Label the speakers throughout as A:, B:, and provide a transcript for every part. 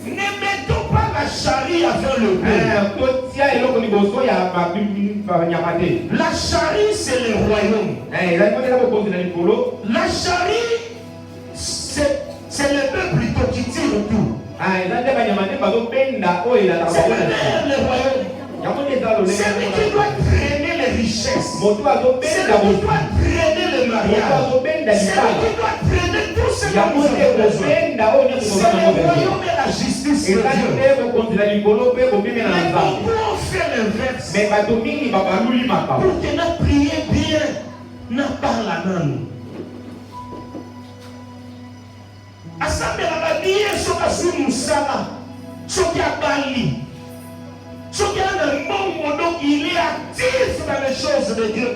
A: Ne mettons pas la charrie avant le bœuf. La charrie, c'est le royaume. La charrie, c'est le bœuf plutôt qui tire tout. C'est le royaume. C'est lui qui doit traîner les richesses. C'est lui qui doit traîner le mariage. C'est lui qui doit traîner tout ce que nous avons besoin. C'est le royaume et la justice de Dieu. Mais beaucoup ont fait l'inverse. Pour que nous prions bien, nous parlons à nous. Assemblée la vie, ce que nous savons, ce qui a bali. Ce qui a le monde, donc il est actif dans les choses de Dieu.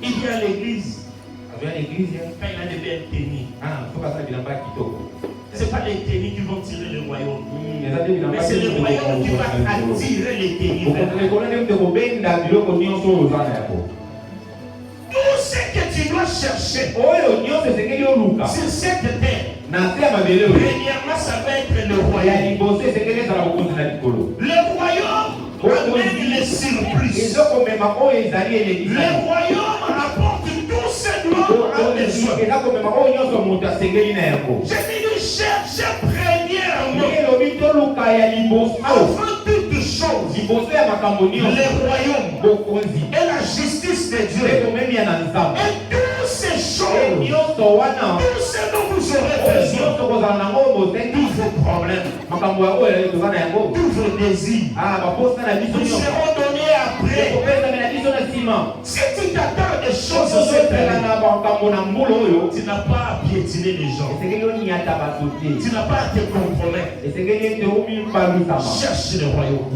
A: Il vient à l'église. Quand il a des belles tenues. Ce n'est pas les tenues qui vont tirer le royaume. Mais c'est le royaume qui va attirer les tenues. Tout ce que tu dois chercher sur cette terre, premièrement, ça va être le royaume. Le royaume amène les surplus. Le royaume apporte tout ce dont on a besoin. Je dis chercher premièrement, avant toute chose, le royaume et la justice de Dieu. Et toutes ces choses, tout ce dont vous aurez besoin, tous vos problèmes, tous vos désirs, vous seront donnés après. Si tu t'attends des choses au secret, tu n'as pas à piétiner les gens. Tu n'as pas à te compromettre. Cherche le royaume.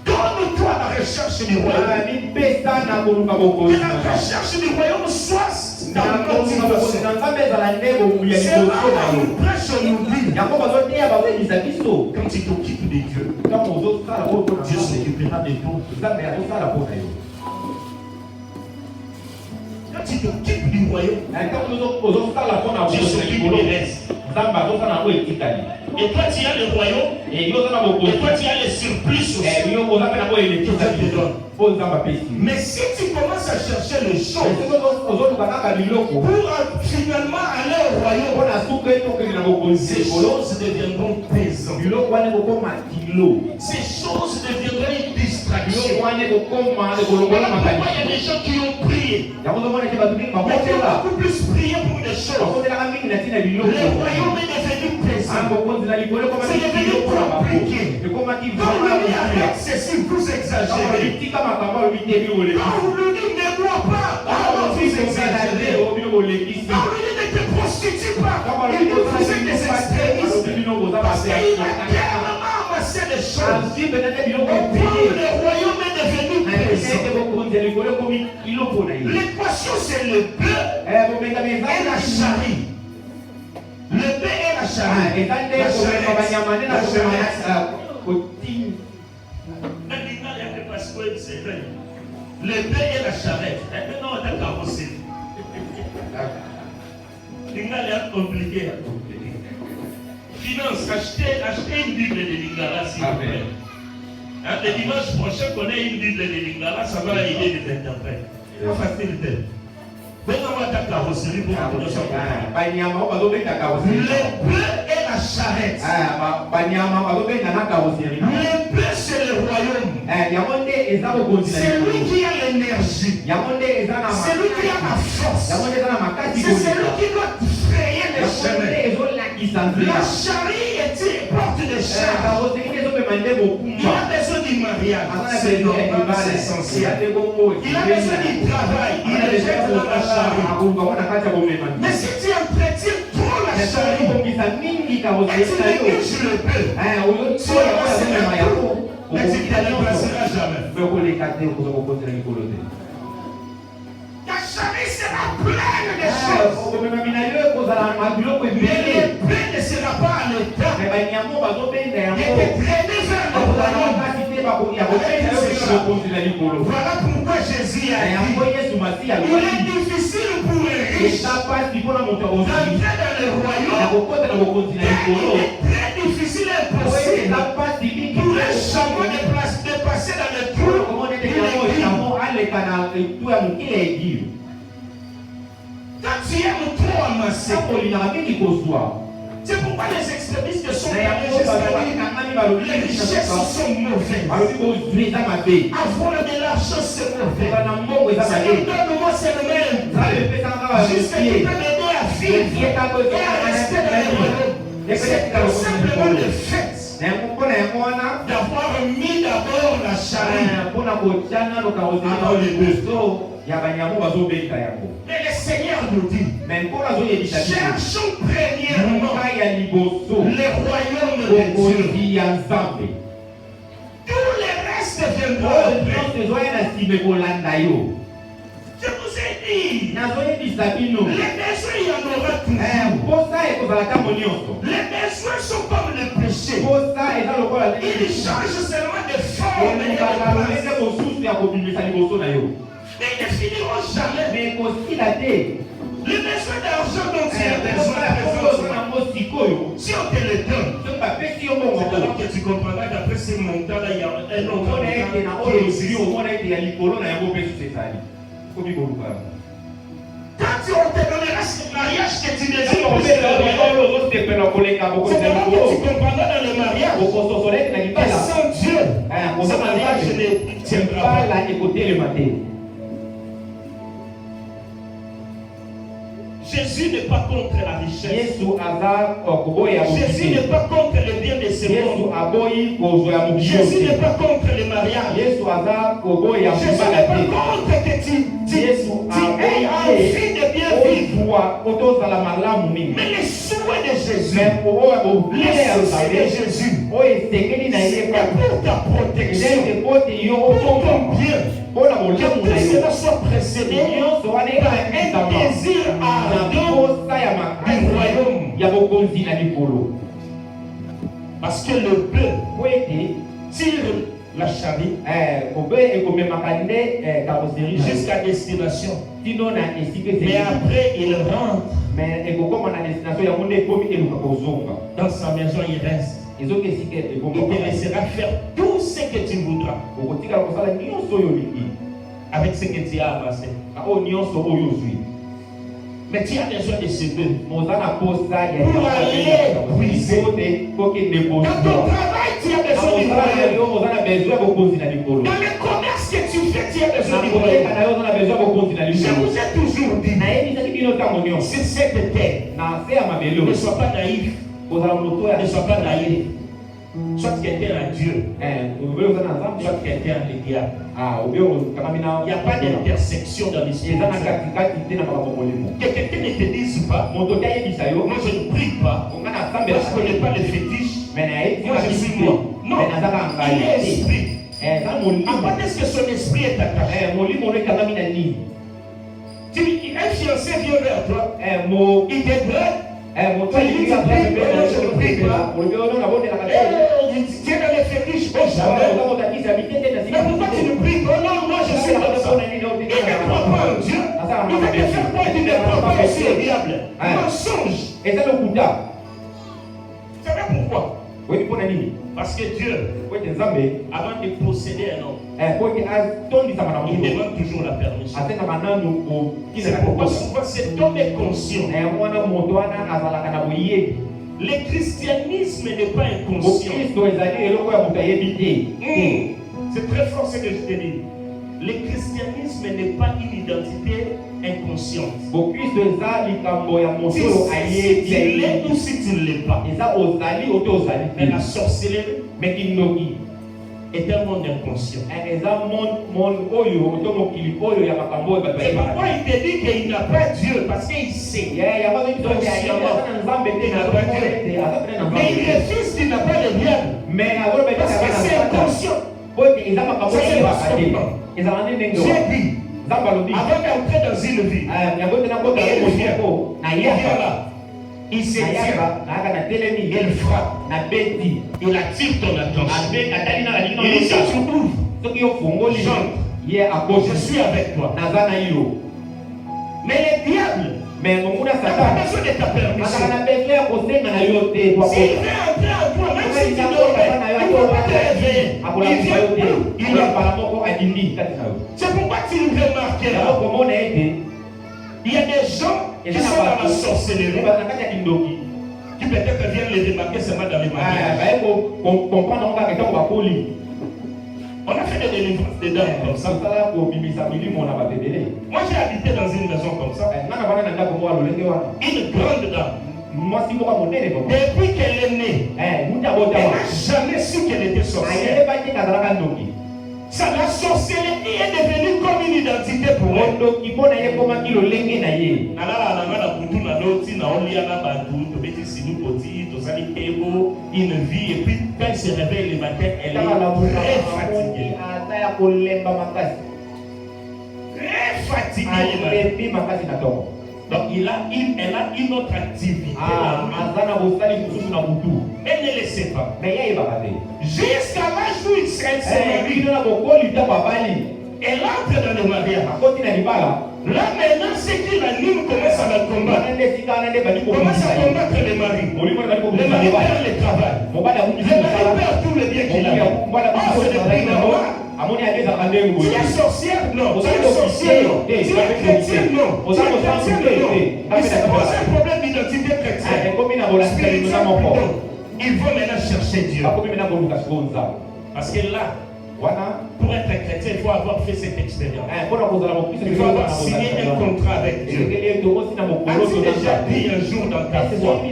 A: Donne-toi la recherche du royaume. Que la recherche du royaume soit dans notre motivation. C'est là où nous prêchons, nous dit. Quand tu t'occupes de Dieu, Dieu s'occupera de toi. Quand tu t'occupes du royaume, Dieu s'occupe du reste. Et toi tu as le royaume, et toi tu as les surplus aussi. Mais si tu commences à chercher les choses pour finalement aller au royaume, ces choses deviendront pesantes. Ces choses deviendront une distraction. Voilà pourquoi il y a des gens qui ont prié, mais qui ont beaucoup plus prié pour des choses. Le royaume est devenu pesant. C'est devenu compliqué. Quand on dit avec ceci, vous exagérez. Quand vous lui dites ne bois pas, vous exagérez. Quand vous lui dites ne te prostitue pas, il dit vous êtes des extrémistes. Parce qu'il a tellement amassé des choses. Le royaume est devenu pesant. L'équation c'est le bœuf et la charrie. Le bœuf et la charrie. Le bœuf et la charrette. Maintenant, on a carrossé. Lingala est compliqué. Finance, achetez une Bible de Lingala, s'il vous plaît. Le dimanche prochain, qu'on ait une Bible de Lingala, ça va aider les interprètes. C'est pas facile. Maintenant, on a ta carrosserie pour que nous soyons. Le bœuf et la charrette. Le bœuf, c'est le royaume. C'est lui qui a l'énergie. C'est lui qui a la force. C'est celui qui doit frayer les chemins. La charrie porte des charges. Il a besoin du mariage. C'est normal, c'est essentiel. Il a besoin du travail. Il est déjà dans la charrie. Mais si tu entretiens trop la charrie, et tu négliges le bœuf, tu ne te déplaceras jamais. Ta charrie sera pleine de choses. Mais le bœuf ne sera pas à l'état. Et te traîner vers le royaume. Voilà pourquoi Jésus a dit, il est difficile pour un
B: riche, d'entrer dans le royaume, est très difficile et impossible. Nous ne jamais de passer dans le trou. Quand tu aimes trop amasser, c'est pourquoi les extrémistes sont les richesses sont mauvaises. Avoir de l'argent c'est mauvais. Donne-moi c'est le même. Juste que tu peux m'aider à vivre et à rester dans le royaume. C'est tout simplement le fait d'avoir mis d'abord la charrue avant les bœufs. Mais le Seigneur nous dit, cherchons premièrement le royaume de Dieu. Tout le reste viendra après. Je vous ai dit, les besoins, il y en aura toujours. Les besoins sont comme le péché. Ils changent seulement de forme et de place. Mais ils ne finiront jamais. Le besoin d'argent dont tu as besoin, si on te le donne, c'est alors que tu comprendras qu'après ce montant-là, il y a un autre montant qui existe. Quand tu te donneras ce mariage que tu désires, c'est alors que tu comprendras dans le mariage que sans Dieu, ce mariage ne tiendra pas. Jésus n'est pas contre la richesse. Jésus n'est pas contre le bien de ce monde. Jésus n'est pas contre le mariage. Jésus n'est pas contre que tu aies envie de bien vivre. Mais les souhaits de Jésus, c'est pour ta protection, pour ton bien. Que tout cela soit précédé par un désir ardent du royaume. Parce que le bœuf tire la charrue jusqu'à destination. Mais après, il rentre dans sa maison, il reste. Il te laissera faire tout ce que tu voudras avec ce que tu as amassé. Mais tu as besoin de ce bœuf pour aller briser. Dans ton travail, tu as besoin du royaume. Dans le commerce que tu fais, tu as besoin du royaume. Je vous ai toujours dit, sur cette terre, ne sois pas naïf. Ne sois pas naïf. Soit quelqu'un à Dieu, soit quelqu'un à le diable. Il n'y a pas d'intersection dans l'esprit. Que quelqu'un ne te dise pas, moi je ne prie pas, moi je ne connais pas le fétiche, moi je suis moi. Non, il est esprit. À quoi est-ce que son esprit est attaché? Un fiancé vient vers toi, il te drague. Tu ne prie pas. Tu es dans les fétiches, mais pourquoi tu ne pries pas? Non, moi je suis comme ça. Il ne croit pas en Dieu. Il va te faire croire qu'il ne croit pas aussi au diable. Mensonge. Vous savez pourquoi? Parce que Dieu, avant de posséder un homme, il demande toujours la permission. C'est pourquoi souvent cet homme est conscient. Le christianisme n'est pas inconscient. C'est très fort ce que je te dis. Le christianisme n'est pas une identité inconsciente. Si tu l'es ou si tu ne l'es pas. Mais la sorcellerie est un monde inconscient. C'est pourquoi il te dit qu'il n'a pas Dieu, parce qu'il sait. Mais il refuse qu'il n'a pas de diable. Parce que c'est inconscient. Ça c'est pas son J'ai dit, avant d'entrer dans une vie, il vient là. Il s'étire, il frappe, il attire ton attention. Il dit, si tu ouvres, je suis avec toi. Mais le diable,
A: Mais mon
B: Il n'a pas besoin de ta permission. S'il veut entrer en toi, même si tu dormais, il ne peut pas te réveiller. Il vient. C'est pourquoi tu remarqueras. Il y a des gens qui sont dans la sorcellerie, qui peut-être viennent les remarquer seulement dans les mariages. On a fait des délivrances des dames comme ça. Moi j'ai habité dans une maison comme ça. Une grande dame. Depuis qu'elle est née, elle n'a jamais su qu'elle était sorcière. La sorcellerie est devenue comme une identité pour elle. Une vie, et puis quand elle se réveille le matin, elle est très fatiguée. Très fatiguée. Donc elle a une autre activité. Elle ne le sait pas. Jusqu'à l'âge où il se marie, elle entre dans le mariage. Là maintenant, ce qui l'anime commence à la combattre. Commence à combattre les maris. Le mari perd le travail. Le mari perd tous les biens qu'il a. Oh, c'est le prix normal. Tu es sorcière? Non. Tu es sorcière? Non. Tu es chrétienne? Non. Tu es chrétienne? Non. Mais c'est pas un problème d'identité chrétienne. Spirituelle plutôt. Il faut maintenant chercher Dieu. Parce que là, pour être chrétien, il faut avoir fait cette expérience. Il faut avoir signé un contrat avec Dieu. As-tu déjà dit un jour dans ta foi,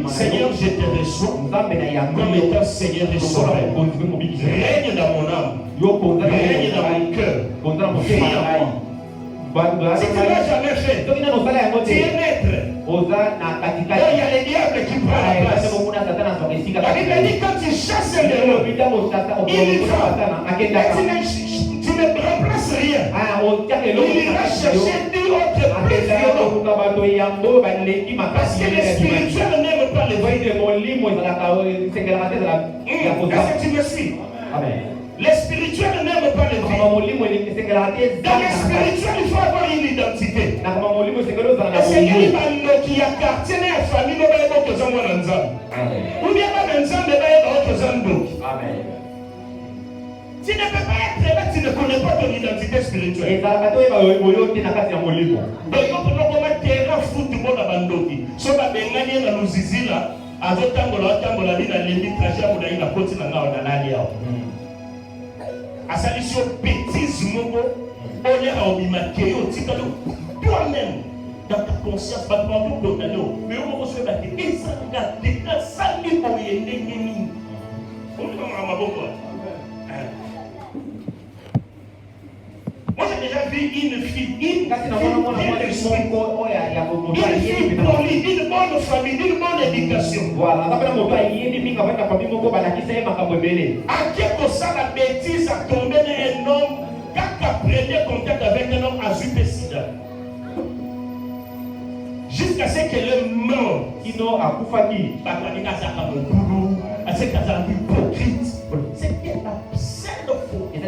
B: Seigneur, je te reçois comme étant Seigneur et Sauveur. Règne dans mon âme. Règne dans mon cœur. Vis en moi. Si tu ne l'as jamais fait, tu es maître. Il y a les diables qui prennent la place. La Bible dit quand tu chasses un démon, il y va. Tu ne remplaces rien. Il ira chercher deux autres plus violents. Parce que les spirituels n'aiment pas les voyous. Est-ce que tu me suis? Les spirituels n'aiment pas les vies. Dans les spirituels, il faut avoir une identité. Et c'est lui qui appartient à la famille. Ou bien même un zan de Amen. Tu ne peux pas être là, tu ne connais pas ton identité spirituelle. Donc, comment terrain football à Bandoki. So, va bengani na luzizila. Azotambola ni na lebi trajet na ina koti na ngao na nani yao. Asali sur bêtise moko, on est en bimakéo, toi-même, dans ta conscience, pas de mais on va se battre. Et ça, ça n'est pas ennemi. On est dans ma bonne. Moi, j'ai déjà vu une fille, une bonne famille, une bonne éducation. Voilà. À quelque chose, la bêtise a tombé dans un homme, quand tu as premier contact avec un homme, a zupé sida. Jusqu'à ce qu'elle est morte. Sinon, à Koufaki, c'est hypocrite. C'est absurde faux. Et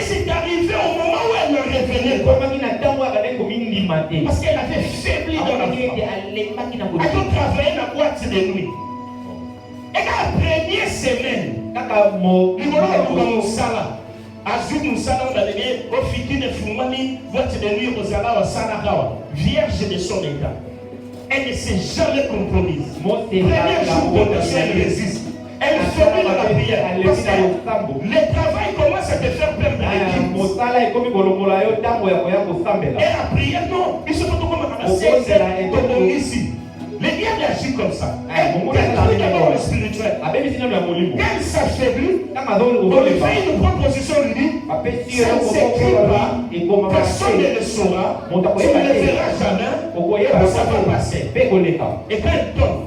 B: c'est arrivé au moment où elle me revenait. Parce qu'elle avait faibli dans la foi. Elle a travaillé dans la boîte de nuit. Et dans la première semaine, vierge de son état. Elle ne s'est jamais compromise. Premier jour elle résiste. Elle fait de la prière. Parce que le travail commence à te faire perdre l'équipe. Et la prière, non. Il se peut comme ici. Le diable agit comme ça. Elle détruit d'abord le spirituel. Elle s'affaiblit. On lui fait une proposition, lui dit, ça ne s'écrit pas, personne ne le saura, tu ne le verras jamais, ça va passer. Et quand elle tombe,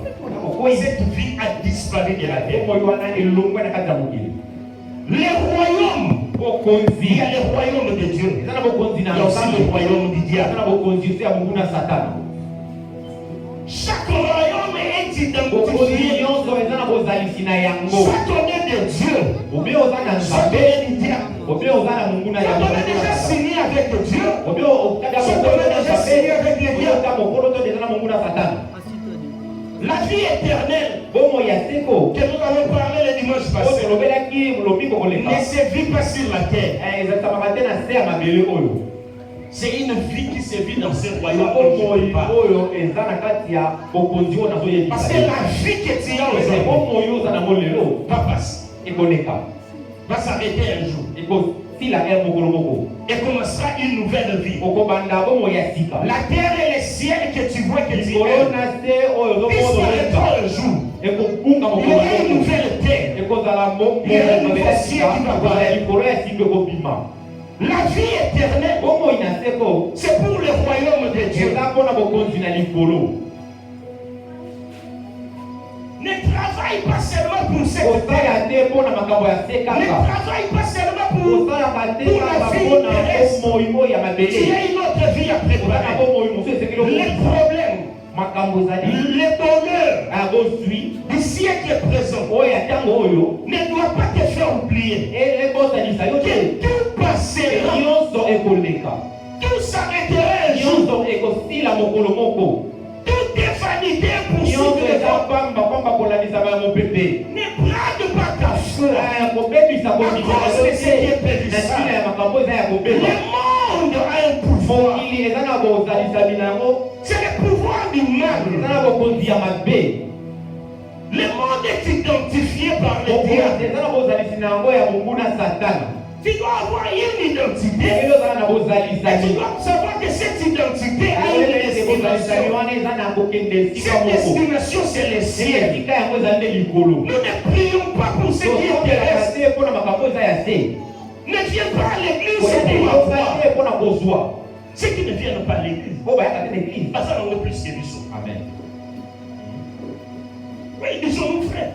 B: cette vie a disparu de la terre. Les royaumes, il y a les royaumes de Dieu. Il y a aussi le royaume du diable. Chaque royaume est identifié. Soit on est de Dieu, soit on est du diable. Soit on est déjà signé avec Dieu, soit on est déjà La vie éternelle que nous avons parlé le dimanche passé ne se vit pas sur la terre. C'est une vie qui se vit dans ce royaume. Parce que la vie que tu as aujourd'hui va passer. Va s'arrêter un jour. Et commencera une nouvelle vie. La terre et les ciels que tu vois que tu aimes disparaîtront un jour. Il y aura une nouvelle terre. Il y aura un nouveau ciel qui va apparaître. La vie éternelle, c'est pour le royaume de Dieu. Ne travaille pas seulement pour cette terre. Ne travaille pas seulement pour la vie terrestre. Tu as une autre vie à préparer. Les problèmes, les bonheurs du siècle présent ne doit pas te faire oublier que tout passera, tout s'arrêtera un jour. Toute vanité pour suivre ne brade pas ta foi à cause de ce qui est périssable. Le monde a un pouvoir. C'est le pouvoir du mal. Le monde est identifié par le diable. Tu dois avoir une identité. Et tu dois savoir que cette identité a une destination. Cette destination, c'est le ciel. Nous ne prions pas pour ce qui est terrestre. Ne viens pas à l'église pour avoir. Ceux qui ne viennent pas à l'église, ça n'en plus que nous. Amen. Oui, disons-nous frères.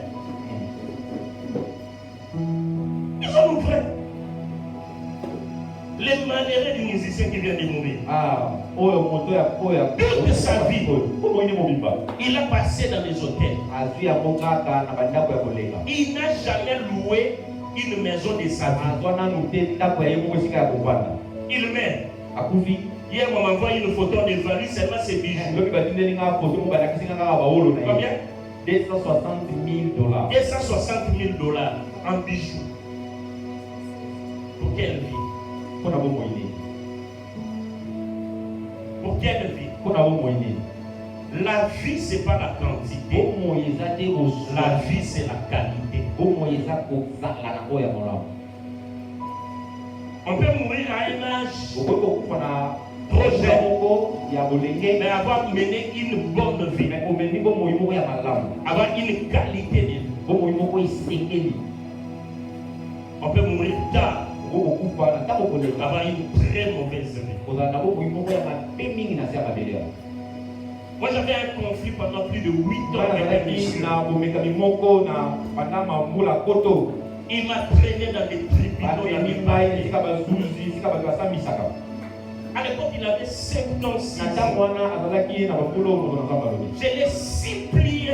B: Disons-nous frères. Les malheureux du musicien qui vient de mourir. Toute sa vie, il a passé dans les hôtels. Il n'a jamais loué une maison de sa vie. Il meurt. Hier, on m'a envoyé une photo de value seulement ses bijoux. Combien?
A: 260 000 $.
B: 260 000 $ en bijoux. Pour quelle vie? Pour quelle vie? La vie, c'est pas la quantité. La vie, c'est la qualité. On peut mourir à un âge trop jeune, mais avoir mené une bonne vie, avoir une qualité de vie. On peut mourir tard, avoir une très mauvaise vie. Moi j'avais un conflit pendant plus de 8 ans avec un monsieur. Il m'a traîné dans des tribunaux. À l'époque, il avait 56 ans. Je l'ai supplié.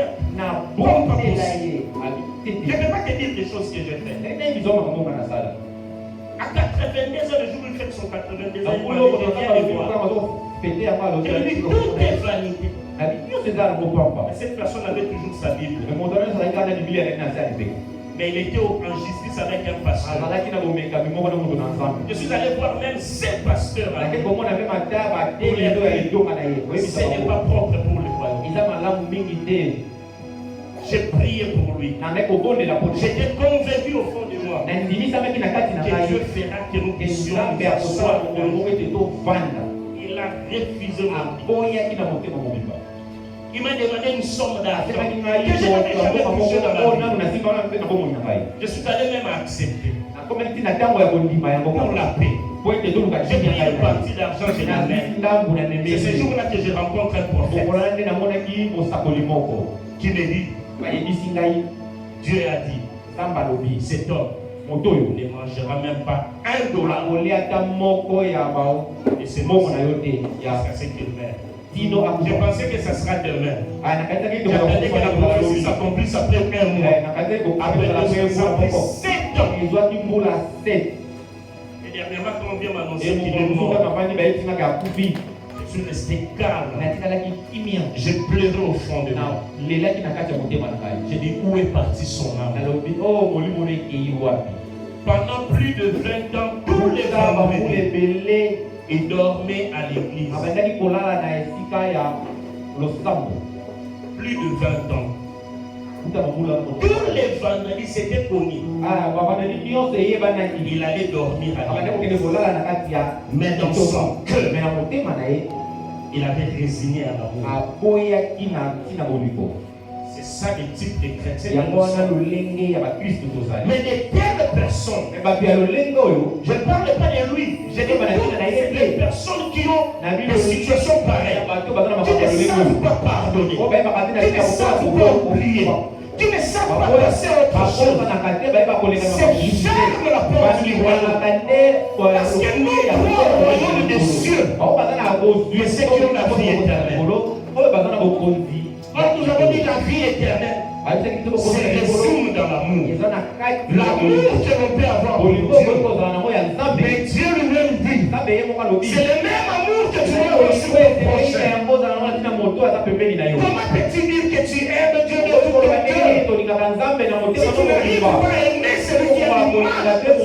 B: Je ne peux pas te dire des choses que j'ai faites. À 82 ans, le jour où il fait son 82 ans, il m'a dit, je lui dis, tout est vanité. Cette personne avait toujours sa Bible. Mais il était en justice avec un pasteur. Je suis allé voir même ces pasteurs. Ce n'est pas propre pour le royaume. J'ai prié pour lui. J'étais convaincu au fond de moi que Dieu fera que nous puissions nous asseoir. Il a refusé mon vie. Il m'a demandé une somme d'argent que je n'avais jamais touché dans ma vie. Je suis allé même accepter pour la paix. J'ai pris une partie d'argent, je l'amène. C'est ce jour-là que je rencontre un prophète qui me dit, Dieu a dit, cet homme ne mangera même pas $1. Et c'est bon, jusqu'à ce qu'il meure. Je pensais que ça sera demain. J'attendais que la prophétie s'accomplisse après 1 mois. Après la ça fait 7 ans. Et dernièrement, quand on vient m'annoncer qu'il est mort, je suis resté calme. J'ai pleuré au fond de moi. J'ai dit, où est parti son âme? Pendant plus de 20 ans, tous les vendredis, il dormait à l'église. Plus de 20 ans. Tous les vendredis, c'était connu. Il allait dormir à l'église. Mais dans son cœur, il avait résigné à l'amour. C'est ça le type de chrétien. Mais de telles personnes, je ne parle pas de lui, je dis des personnes qui ont des situations pareilles, qui ne savent pas pardonner, qui ne savent pas oublier, qui ne savent pas passer à autre chose. C'est ferme la porte du royaume. Parce que nous, le royaume des cieux, mais ceux qui ont la vie éternelle. Quand nous avons dit la vie éternelle, c'est résume dans l'amour. L'amour que l'on peut avoir pour Dieu. Mais Dieu lui-même dit, c'est le même amour que tu as reçu pour ton prochain. Comment peux-tu dire que tu aimes Dieu de tout ton cœur? Si tu n'arrives pas à aimer celui qui a du mal, comment peux-tu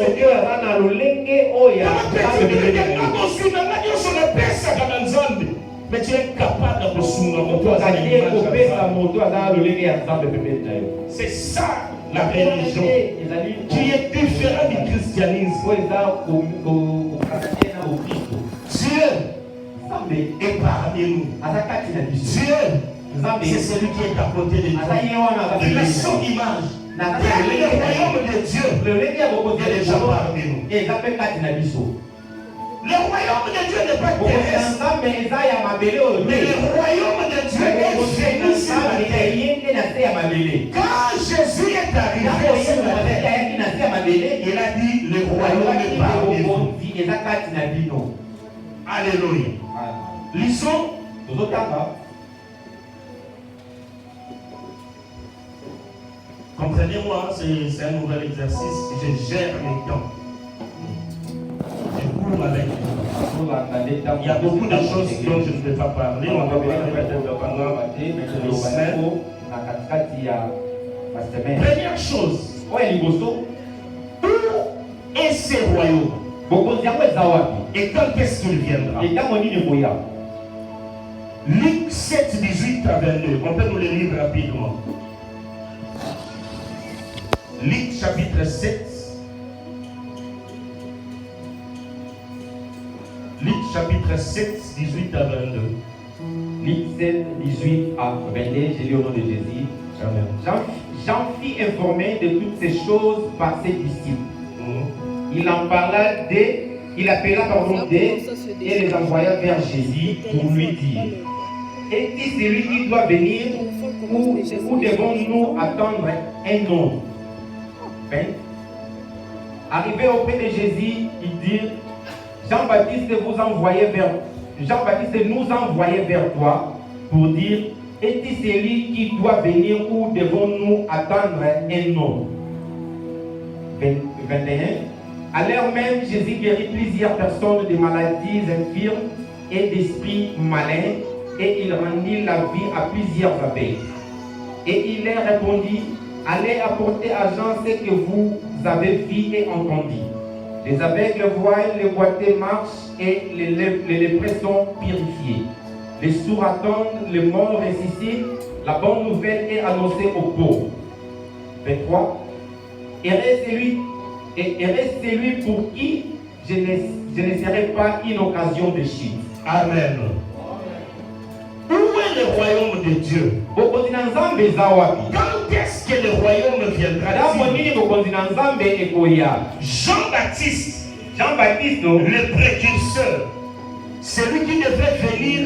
B: dire que nous aussi, nous sommes pesa kama nzambe? Mais tu es capable de c'est ça la religion qui est différente du christianisme. Dieu est parmi nous. Dieu, c'est celui qui est à côté de nous. Il est son image. Le royaume de Dieu est déjà parmi nous. Le royaume de Dieu n'est pas terrestre, mais le royaume de Dieu est venu sur la terre. Quand Jésus est arrivé sur la terre, il a dit le royaume est parmi vous. Alléluia. Lisons. Comprenez-moi, c'est un nouvel exercice. Je gère mes temps. Avec. Il y a beaucoup de choses dont je ne vais pas parler. On va parler pendant les semaines. Première chose, où est ce royaume? Et quand est-ce qu'il viendra? Luc 7, 18 à 22. On peut nous le lire rapidement. Luc chapitre 7. Luc chapitre 7, 18 à 22.
C: Luc 7, 18 à 22, j'ai lu au nom de Jésus.
B: Amen.
C: Jean fit informer de toutes ces choses par ses disciples. Il en parla il appela et les envoya vers Jésus pour lui dire: est-il celui qui doit venir ou devons-nous attendre un autre? Arrivé auprès de Jésus, il dit: Jean-Baptiste nous envoyait vers toi pour dire: est-il celui qui doit venir ou devons-nous attendre un autre? 21. À l'heure même, Jésus guérit plusieurs personnes de maladies infirmes et d'esprits malins, et il rendit la vie à plusieurs aveugles. Et il leur répondit: allez apporter à Jean ce que vous avez vu et entendu. Les aveugles voient, les boiteux marchent et les lépreux sont purifiés. Les sourds attendent, les morts ressuscitent. La bonne nouvelle est annoncée aux pauvres. 23. Heureux celui pour qui je ne serai pas une occasion de chute.
B: Amen. Où est le royaume de Dieu?
C: Quand
B: est-ce que le royaume viendra? Jean-Baptiste, le précurseur, celui qui devait venir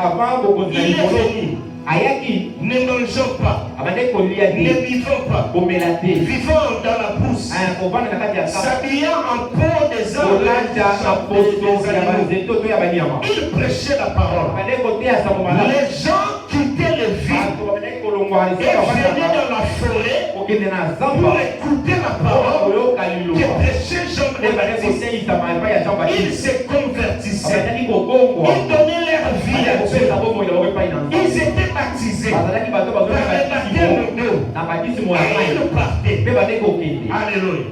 B: avant le royaume, il est venu. Ne mangeons pas, ne vivons pas, vivons dans la brousse, s'habillant en peau des hommes, il prêchait la parole. Les gens quittaient le vide et venaient dans la forêt pour écouter la parole que prêchait Jean-Baptiste. Ils se convertissaient. Ils donnaient leur vie à Dieu. Ils étaient baptisés par le baptême d'eau. Et ils partaient. Alléluia.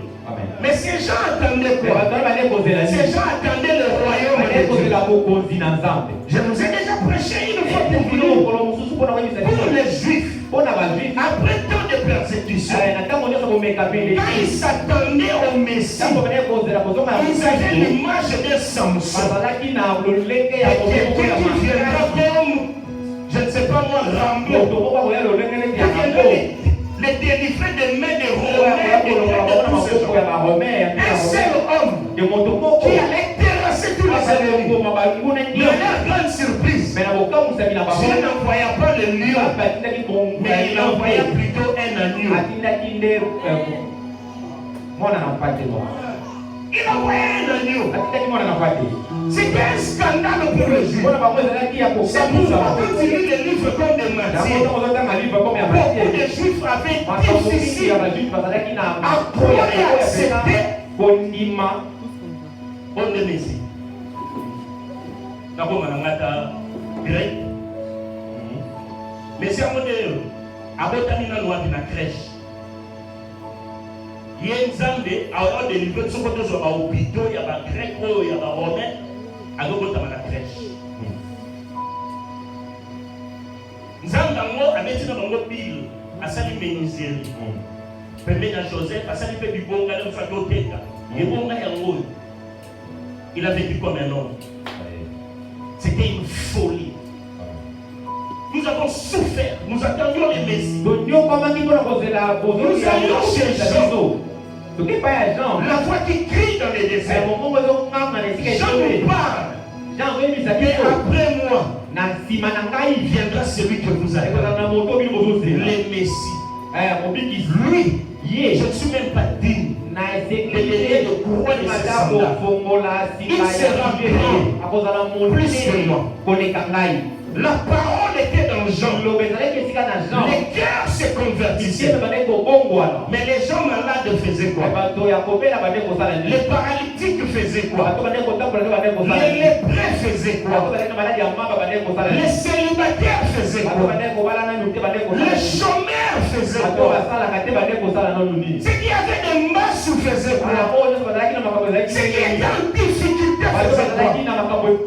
B: Mais ces gens attendaient quoi? Ces gens attendaient le royaume de Dieu. Je vous ai déjà prêché une fois pour les Juifs. Après tant de persécutions, quand ils s'attendaient au Messie, ils avaient l'image de Samson. Et quelqu'un qui viendra comme, je ne sais pas moi, Rambo, les délivrés des mains des Romains et de tous ces gens. Un seul homme qui allait terrasser tous les ennemis. Mais leur grande surprise, Dieu n'envoya pas le lion, mais il envoya plutôt un agneau. Il envoyait un agneau. C'était un scandale pour les Juifs. C'est pourquoi quand tu lis les livres comme des Matthieu, beaucoup de Juifs avaient difficile à croire et accepter on le Messie. D'abord, on a grec. Mais si on a abotami na loi de la crèche. Il y a une zambé à délivrer de ce côté sur l'hôpital, il y a des grecs, il y a des romains, à l'autre dans la crèche. Nzambango avait dit dans le pile, à Sali Ménizéri. Permet à Joseph, à Sali fait du bon gars, il fait d'autres gars. Il a vécu comme un homme. C'était une folie. Nous avons souffert, nous attendions les messies. Nous allions chez Jean. La voix qui crie dans les déserts. Jean nous parle. Et après moi, viendra celui que vous avez. Les messies. Lui, je ne suis même pas digne. De couronne ses sandales. Il sera plus que moi. La parole était dans Jean. Les cœurs se convertissaient. Mais les gens malades faisaient quoi? Les paralytiques faisaient quoi? Les lépreux faisaient quoi? Les célibataires faisaient quoi? Les chômeurs faisaient quoi? Ceux qui avaient des masses faisaient quoi? Ceux qui étaient en difficulté faisaient quoi?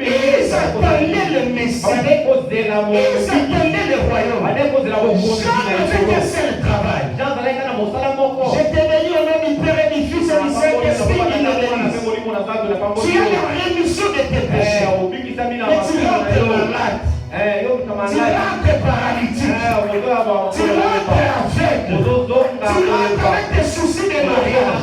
B: Ils attendaient le Messie. Ils attendaient le royaume. Jean avait un seul travail. J'étais béni au nom du Père et du Fils et du Saint-Esprit qui le bénisse. Tu as la rémission de tes péchés. Mais tu rentres malade. Tu rentres paralytique. Tu rentres aveugle. Tu rentres avec des soucis de mariage.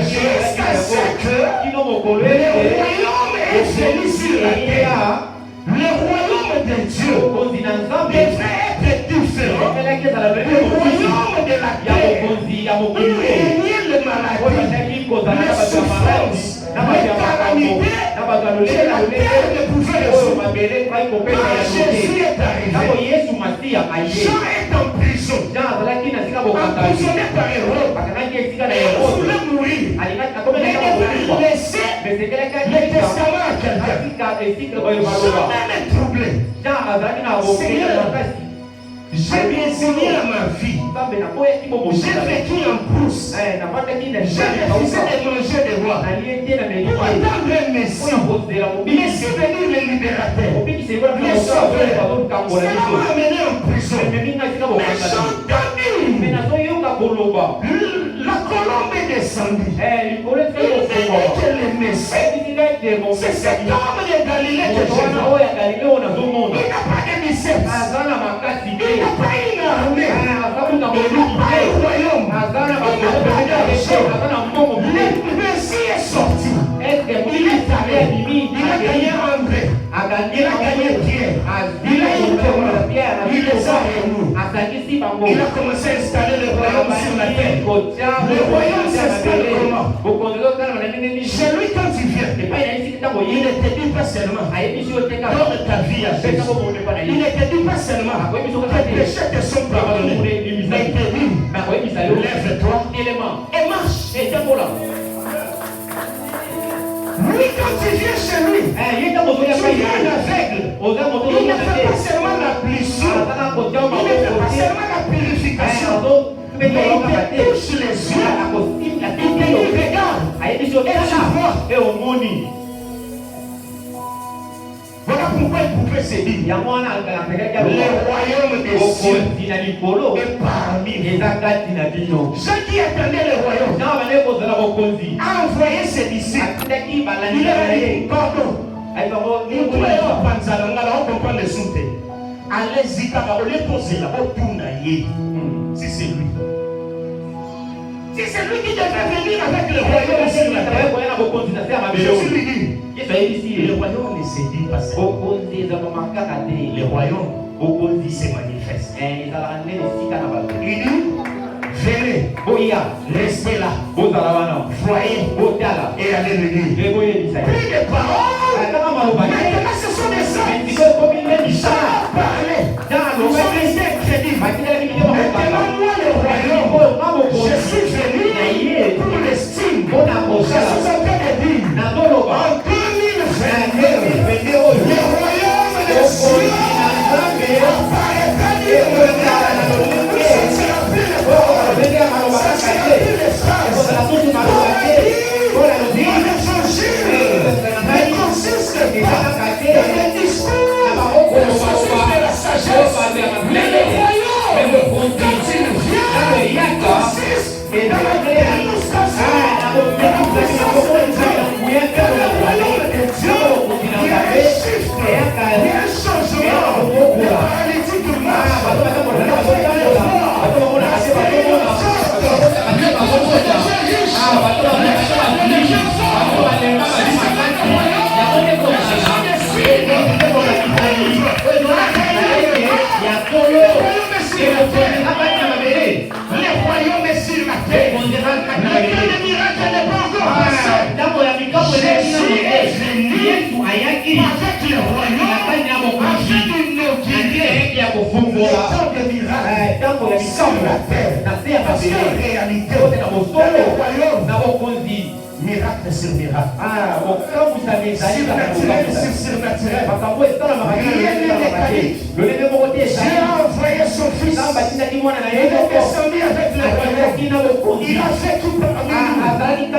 B: Jusqu'à ce que le royaume est venu sur la terre. Le royaume de Dieu devrait être différent. Le royaume de la terre où régnait le maladie, les souffrances, les calamités que la terre ne pouvait résoudre. Quand Jésus est arrivé, Jean est en prison, emprisonné par Hérode. Il voulait mourir, mais il devait laisser le testament à quelqu'un. Jean même est troublé. Seigneur, j'ai bien signé à ma vie. J'ai vécu en brousse. J'ai refusé de manger des rois. Pour attendre un Messie. Messie venir le libérateur. Le sauveur. Cela m'a amené en prison. Mais j'ai entendu. La colombe est descendue. Il venait que le Messie. C'est cet homme de Galilée que je vois. Il n'a pas de biceps. Il n'a pas une armée. Il n'a pas un royaume. Il n'a pas d'argent. Le Messie est sorti. Il est allé. Il a gagné André. Il a gagné Pierre. Il a été il les a réunis. Il a commencé à installer le royaume sur la terre. Le royaume s'installe comment? Chez lui quand il vient, il ne te dit pas seulement donne ta vie à Jésus. Il ne te dit pas seulement tes péchés te sont pardonnés. Mais il te dit lève-toi et marche. Lui, quand tu viens chez lui, tu viens aveugle. Il ne fait pas seulement la blessure, il ne fait pas seulement la purification, mais il te touche les yeux, il te regarde, et tu vois. Voilà pourquoi il pouvait se dire le royaume des cieux est parmi nous. Ceux qui attendaient le royaume a envoyé ses disciples. Il leur a dit pardon. Vous pouvez comprendre le soute. Allez-y, on les pose là-bas. Si c'est lui. Si c'est lui qui devait venir avec le royaume sur la terre, je lui dis. Le royaume ne se dit pas ça. Le royaume se manifeste. Il dit, venez, restez là, voyez, et allez venir. Plus de paroles. Maintenant, ce sont des hommes. Ils savent parler. Ils ont resté crédibles. Maintenant, moi, le royaume, je suis venu pour l'estime. Je suis en train de dire, en 2022, le royaume des cieux apparaîtra libre. Ça sera plus le corps. Ça sera plus les phrases. Mais consiste dans le discours, de la sagesse. Mais le royaume, quand il vient, consiste dans la démonstration de la présence de Dieu. Le royaume de Dieu, il y a un chiffre, il y a un changement. Le paralytique marche. Le royaume est sur la terre. Le temps de miracle n'est pas encore passé. Jésus est venu avec le royaume, avec inauguré le temps de miracle sur la terre. Parce qu'en réalité, le royaume, miracle sur miracle. Surnaturel sur surnaturel. Rien n'est mécanique. Dieu a envoyé son fils. Il est descendu avec le royaume. Il a fait tout parmi nous.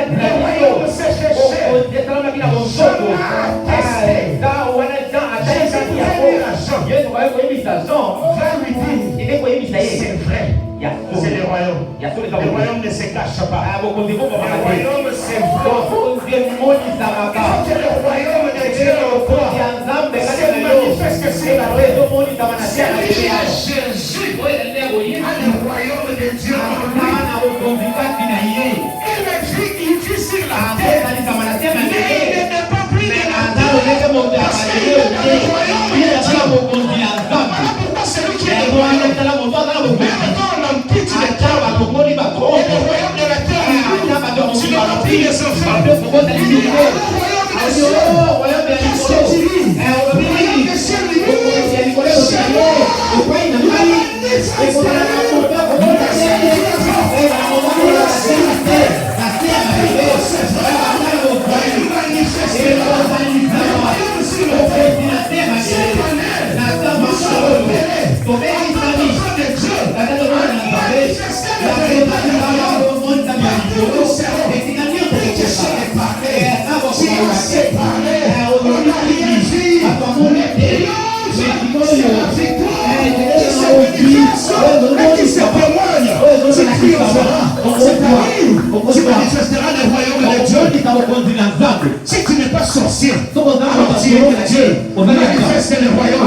B: Le royaume s'est fait chair. Jean a attesté. Jésus prenait l'argent. Va lui dire, c'est vrai. C'est le royaume. Le royaume ne se cache pas. Le royaume c'est vrai. Quand le royaume de Dieu est au corps, c'est manifeste sur la terre. C'est lui à Jésus. Le royaume de Dieu. Il vit sur la terre. Mais il n'est pas plus de la terre. Parce qu'il est dans le royaume de Dieu. Voilà pourquoi celui qui est le royaume. Même quand on quitte le terre, et le royaume de la terre, tu n'as pas pris les enfants. Il y a le royaume des cieux. Qu'est-ce que tu dis? Le royaume des cieux, lui, tu manifesteras le royaume de Dieu. Si tu n'es pas sorcier, alors tu es Dieu. Manifeste le royaume.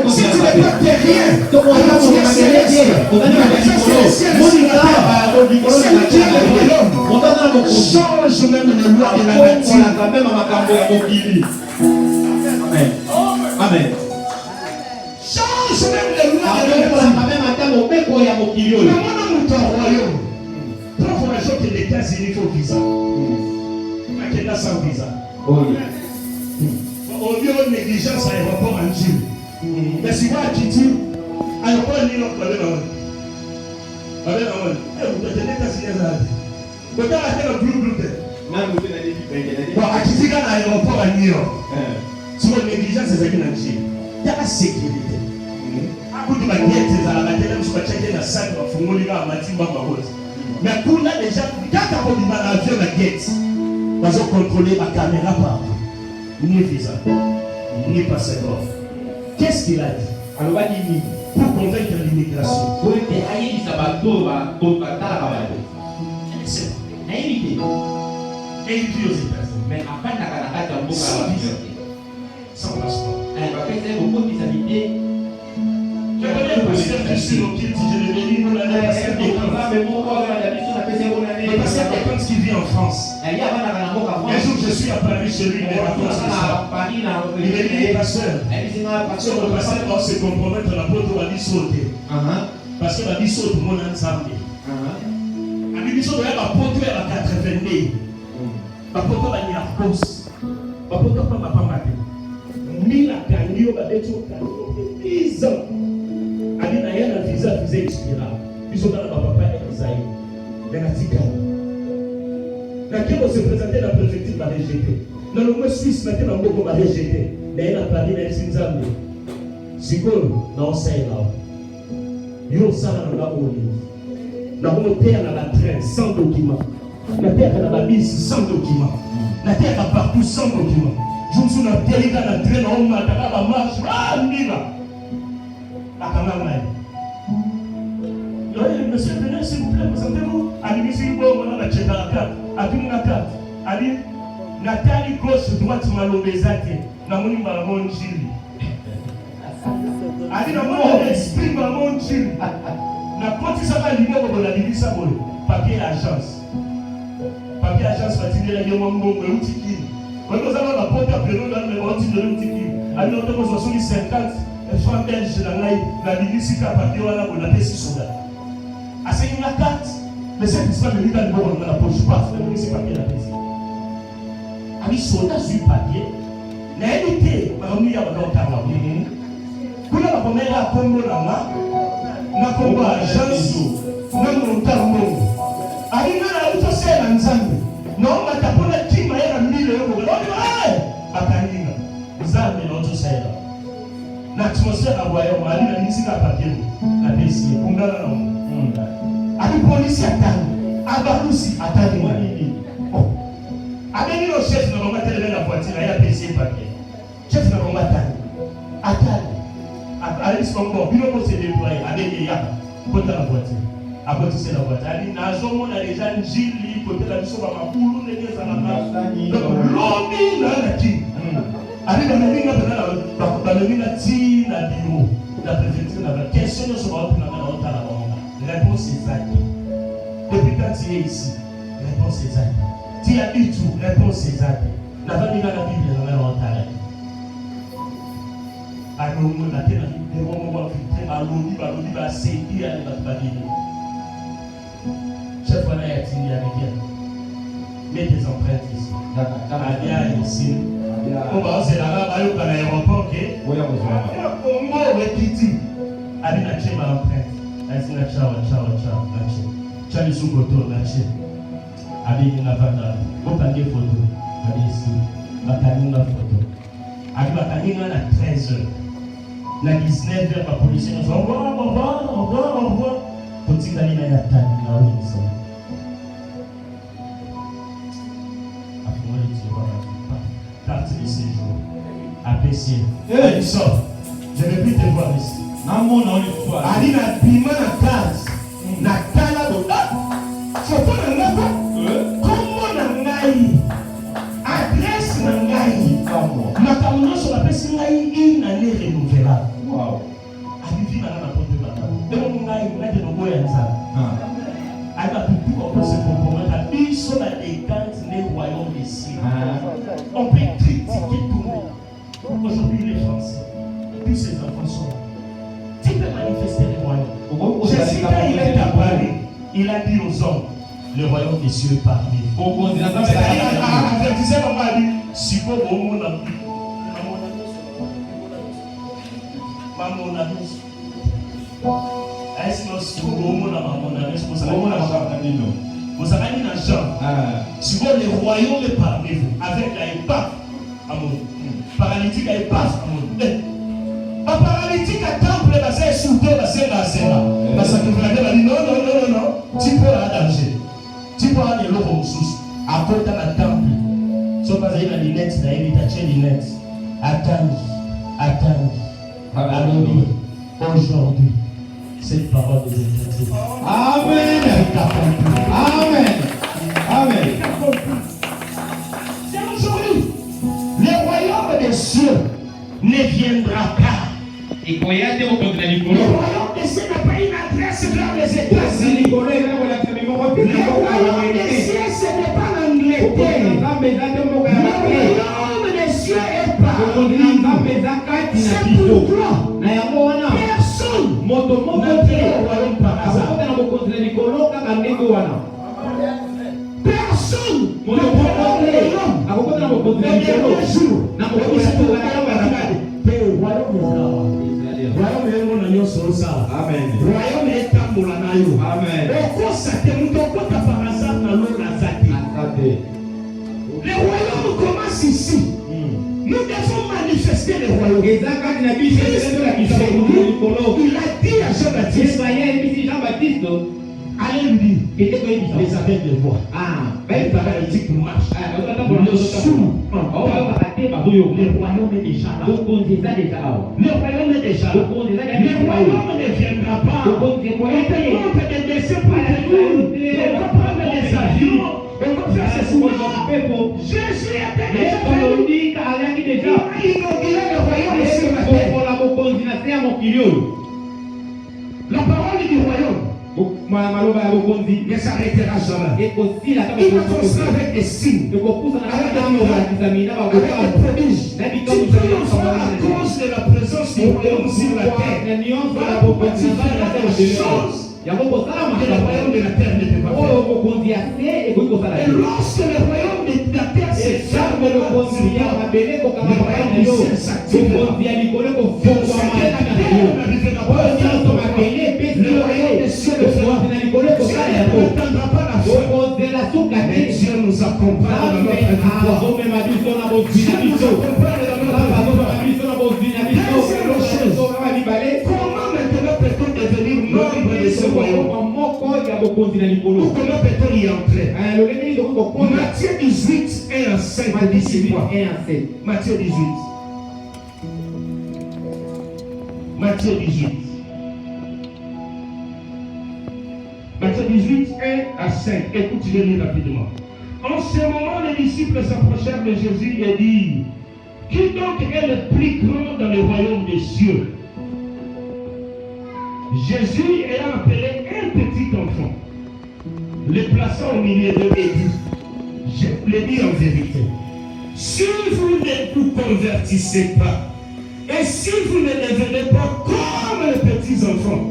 B: Si tu n'es pas terrien, alors tu es céleste. Manifeste le ciel sur la terre. Celui qui est le royaume change même les lois de la nature.
C: Amen.
B: Change même les lois de la nature. Ton royaume. Pour les gens qui les États-Unis, il faut visa. Il y a sans visa. Au lieu de négligence à l'aéroport en Chine. Mais si vous quittez, l'aéroport est New York, vous allez vous êtes les États-Unis. Vous allez le blue. Bon, à qui à l'aéroport à New York. Sur la négligence, c'est ça qui n'a pas. Il y a la sécurité. À côté de la guette, à la guette, je vais checker la salle, il faut mourir à Matimba Barose. Mais pour là, déjà, quand on va l'avion, la guette, on va contrôler la caméra par ni visa, ni passeport. Qu'est-ce qu'il a dit? Alors, va dire pour convaincre l'immigration.
C: Pour que aïe sabato va contacter la
B: C'est
C: invité.
B: et il vit aux États-Unis.
C: Mais après, la canaka de
B: Sans visa. Sans passeport.
C: elle va faire beaucoup des habités.
B: Je connais le pasteur qui suit au pied, je l'ai béni, nous l'avons passé. Le pasteur Pétance qui vit en France. Un jour, je suis à Paris chez lui, il me raconte ça. Il est dit, pasteur, le pasteur doit se compromettre la porte va lui sauter. Parce que la vie saute, mon ensemble. La vie saute, la porte est à 82. La porte va venir à cause. La porte va pas mater. Ni la canio va être au canio 10 ans. Ali na yana visa expira. Biso na papa Esaïe. Mais na tika. Na kiko se présenter la préfecture va rejeter. Na le Suisse na tena mboko va rejeter. Na yana Paris na Nzambe. Sikolo na osai là. Yo sala na ngaboni. Na ko terre na la train sans document. Na terre na la bus sans document. Na terre partout sans document. Je me souviens de la train on m'a tapé la marche. Ah nina. La caméra. Monsieur, venez s'il vous plaît, présentez-vous. Ali ici, on a la carte. Ali na carte. Ali Nathalie gauche droite malobezate. Na moni balabon chili. Ali na moni esprit balabon chili. Na poti ça va limer pour la ligne ça bon. Papier agence. Papier agence va tirer la yombo mbongo utiki. Quand nous allons la porte après nous dans le ordre de l'utiki. Ali on doit 50 francs belges la ligne si papier wala on a payé 6 soldats. À ce une carte, mais c'est pas le livre dans la poche pas, c'est papier la pèse. Ami soldat sur papier, n'a été parmi ya dans kanga. Kuna la première Congo na Congo agence na montambo. Ami na la utose na nzambe. Non matapona kima ya 1000 euros. Akaninga. Nzambe na utose na atmosphère à voyant ali na nisika papier na pesi kungana na ali polisi atani abarusi atani wanini abeni le chef na bonga tele la voiture ya PC papier chef na bonga atani ali songo bino ko se déployer avec ya côté la voiture à côté c'est la voiture ali na zomo na les gens jili côté la biso ba makulu ndenge za na lobi na la ki ali na minga na minga ti na bureau la préfecture na question sur ba na la réponse est acquis. Depuis quand tu es ici, réponse est acquis. Tu as eu tout, réponse est acquis. La famille dans la Bible, on a entendu. Alors, on a été dans le moment filtré, baloni, séduit à la Bible. Chaque fois, il y a tiré avec elle. Mets tes empreintes ici. Adia ici. On va se laver à l'aéroport, ok? Oui, on va. On va répéter. Allez, la chez ma empreinte. Asina chawa. Chali sukoto nache. Abi ngavanda. Bokange photo. Abi ici. Bakaninga photo. Abi bakaninga na 13h. Na 19h la police nous au revoir. Petit kalina ya tani na winso. Après tu vois carte de séjour. APC. Il sort. Je ne vais plus te voir ici. Ali na bima na case na tala do photo na ngapa comment na ngai adresse na ngai na kamuno so la pesi ngai une année renouvelable wow ali vina na porte bata demo ngai ngate no boya nza ali ba tout on peut se compromettre à biso na élégance les royaumes des cieux on peut critiquer tout le monde aujourd'hui les Français tous ces enfants sont là. Tu peux manifester les royaumes. Jésus, quand il est à Paris, il a dit aux hommes, le royaume des cieux est parmi vous. Il a avertissé comme il a dit, si vous au monde a dit, maman a dit, est-ce que si vous au monde a maman a dit, est-ce que vous avez dit, Vous avez dit dans Jean. Si vous le royaume est parmi vous, avec la épave à mon paralytique à épave à mon un paralytique à temple, c'est soudé, c'est là. Parce que vous avez dit non. Tu peux avoir danger. Tu peux avoir des lots sous. À côté de la temple. Sauf que vous avez la lunette, vous avez la lunette. Attends. Alléluia. Aujourd'hui, cette parole de Dieu.
C: Amen.
B: C'est aujourd'hui. Le royaume des cieux ne viendra pas. Le royaume des cieux n'a pas une adresse vers les États-Unis. Le royaume des cieux, ce n'est pas l'Angleterre. Le royaume des cieux est parmi nous. C'est pourquoi personne ne peut le royaume par hasard. Personne ne peut le le royaume commence ici. Nous devons manifester le royaume. Il a dit à Jean-Baptiste, allez lui dire, les aveugles voient. Les paralytiques marchent. Le sourd entend. Le royaume est déjà là. Le royaume est déjà là. Le royaume ne viendra pas. On te montre des décès pour les jours. On va prendre des avions. On va faire ce soir. Jésus était déjà venu. Il a inauguré le royaume sur la terre. La parole du royaume ne s'arrêtera jamais. Il va construire avec des signes, avec des prodiges. Tout à cause de la présence du royaume sur la terre. Voilà pourquoi tu vas faire des choses que le royaume de la terre ne peut pas faire. Et lorsque le royaume de la terre se ferme, le royaume du ciel s'active. Le royaume des cieux le fera. Dieu n'attendra pas la foi. Mais Dieu nous accompagne dans notre Comment maintenant peut-on devenir membre de ce royaume? Comment peut-on y entrer? Matthieu 18, 1 à 5. Matthieu 18. Matthieu 18. Matthieu 18, 1 à 5. Écoutez-le rapidement. En ce moment, les disciples s'approchèrent de Jésus et dirent: qui donc est le plus grand dans le royaume des cieux? Jésus ayant appelé un petit enfant, le plaçant au milieu d'eux et dit: je vous le dis en vérité, si vous ne vous convertissez pas, et si vous ne devenez pas comme les petits enfants,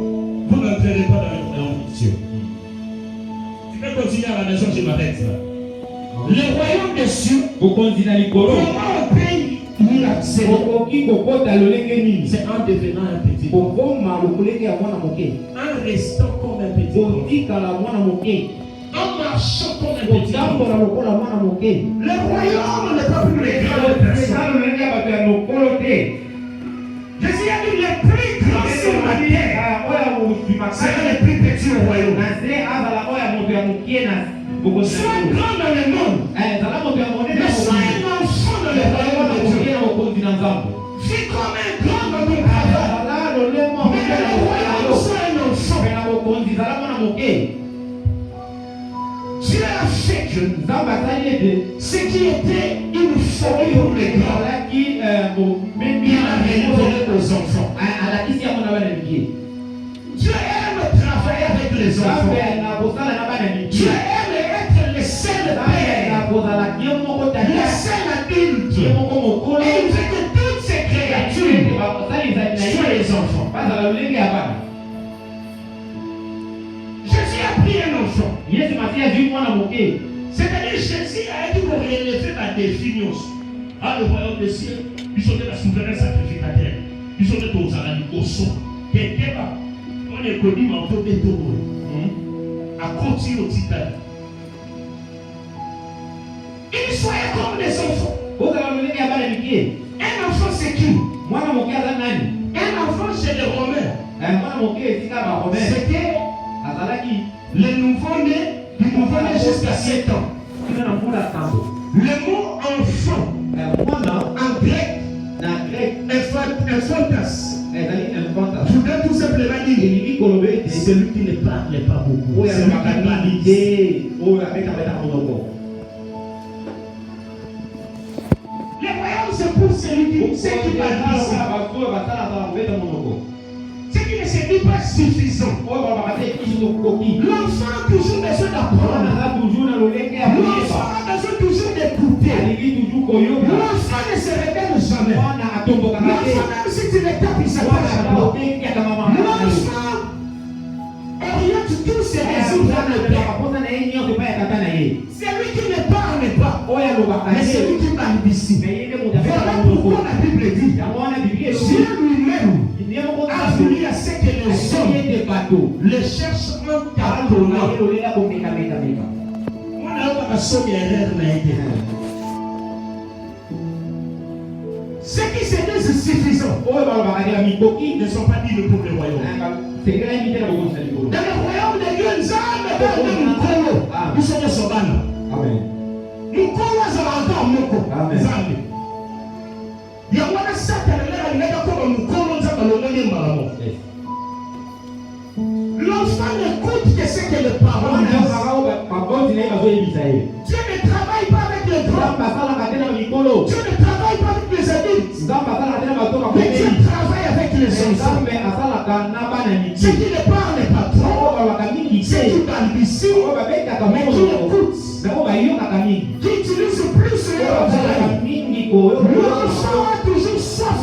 B: vous n'entrerez pas dans le royaume des cieux. Tu peux continuer à la maison, je m'arrête là. Le royaume des cieux, comment on peut y accéder? C'est en devenant un petit enfant, en restant comme un petit enfant, en marchant comme un petit enfant. Le royaume n'est pas pour les grandes personnes. Jésus a dit: les plus grands sur la terre, c'est les plus petits au royaume. Sois grand dans le monde, mais sois un enfant dans le royaume de Dieu. Vis comme un grand dans ton travail, mais dans le royaume, sois un enfant. Dieu a fait que ce qui était une folie pour les grands, il a révélé aux enfants. Dieu aime travailler avec les enfants. Dieu aime être le seul père, le seul adulte. Et il veut que toutes ces créatures soient les enfants. Jésus a pris un enfant. C'est-à-dire Jésus a été pour relever la définition. Le royaume des cieux, ils sont des souverains sacrificateurs. Ils sont des tozalani au son. Quelqu'un va, on est connu, mais on peut bétonner. À côté au titan. Ils soient comme des enfants.
C: Vous avez amené à bas les pieds.
B: Un enfant, c'est qui?
C: Moi, mon cœur, c'est nani.
B: Un enfant chez les Romains.
C: Moi, mon cœur, c'est quand même Romain.
B: C'était le nouveau-né, du nouveau-né jusqu'à 7 ans. Le mot enfant, en grec, infantas, voudrait tout simplement dire celui qui ne parle pas beaucoup. Celui qui parle. Les voyants, c'est pour celui qui parle ici. Ce qui ne se dit pas suffisant. L'enfant a toujours besoin d'apprendre. L'enfant a besoin toujours d'écouter. L'enfant ne se répète jamais. L'enfant, même si tu le tapes, il s'appelle jamais. L'enfant oriente tous ses résultats dans le père. C'est lui qui ne parle pas, mais c'est lui qui parle d'ici. Voilà pourquoi la Bible dit Dieu lui-même a voulu à ce que les hommes le cherchent en tâtonnant. Moi, ce qui se dit suffisant ne sont pas dit pour le royaume. Dans le royaume de Dieu, nous sommes Sobana. Nous l'enfant n'écoute que ce que le parent dit. Dieu ne travaille pas avec les grands. Dieu ne travaille pas avec les adultes. Mais Dieu travaille avec les enfants. Ceux qui ne parlent pas trop, ceux qui balbutient, mais qui écoutent, qui utilisent plus leur oreille. L'enfant a toujours soif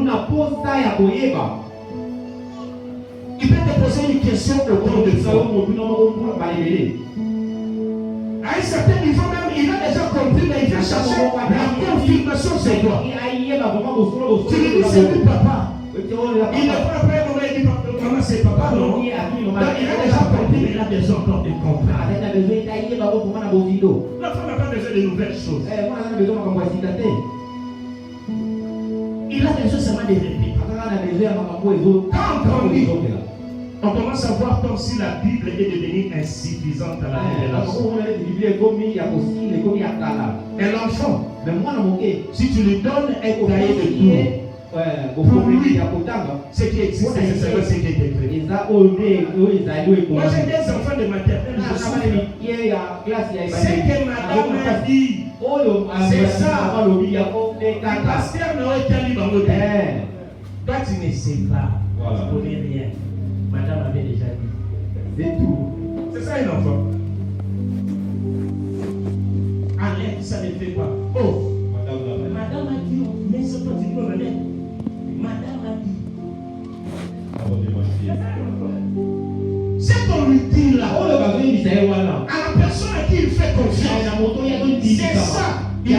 B: d'apprendre. Il peut te poser une question au cours de ça. À un certain niveau même, il a déjà compris, mais il vient chercher la confirmation chez toi. Tu lui dis, c'est lui papa. Il n'est pas après un moment, il dit, maman, c'est papa, non. Donc il a déjà compris, mais il a besoin encore de comprendre. L'enfant n'a pas besoin de nouvelles choses. Il a besoin seulement de répéter. Quand on commence à voir comme si la Bible est devenue insuffisante à la révélation. Et l'enfant, si tu lui donnes un cahier de tours, pour lui, ce qui existe, c'est seulement ce qui est écrit. Moi j'ai des enfants de maternelle, ce que madame m'a dit, c'est ça. La pasteur n'a pas dit. Toi tu ne sais pas, tu ne connais rien. Madame avait déjà dit. C'est tout. C'est ça un enfant. Allez, ça ne fait pas. Oh, madame a dit, mais c'est pas du tout. Madame a dit. C'est qu'on lui dit là. À la personne à qui il fait confiance. C'est ça. Il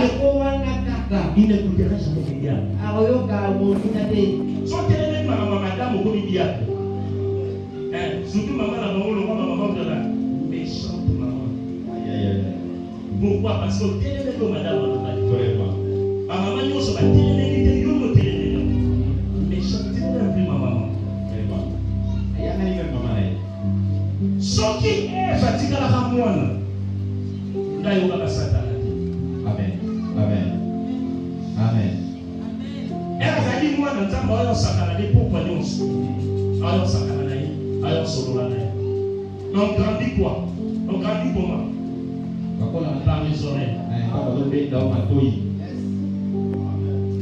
B: ne coûtera jamais le diable. Soit qu'elle est madame au diable. Surtout maman, la maman de la méchante maman. Pourquoi? Parce que télé de madame, ma maman, nous sommes à télé, nous télé. Méchante, télé, maman. Ce qui est fatigué à la moine, d'ailleurs, la Satan.
C: Amen. Amen. Amen.
B: Elle a dit, moi, dans le temps, on s'accorde pourquoi nous sommes. On grandit quoi? On grandit comment? Par les oreilles.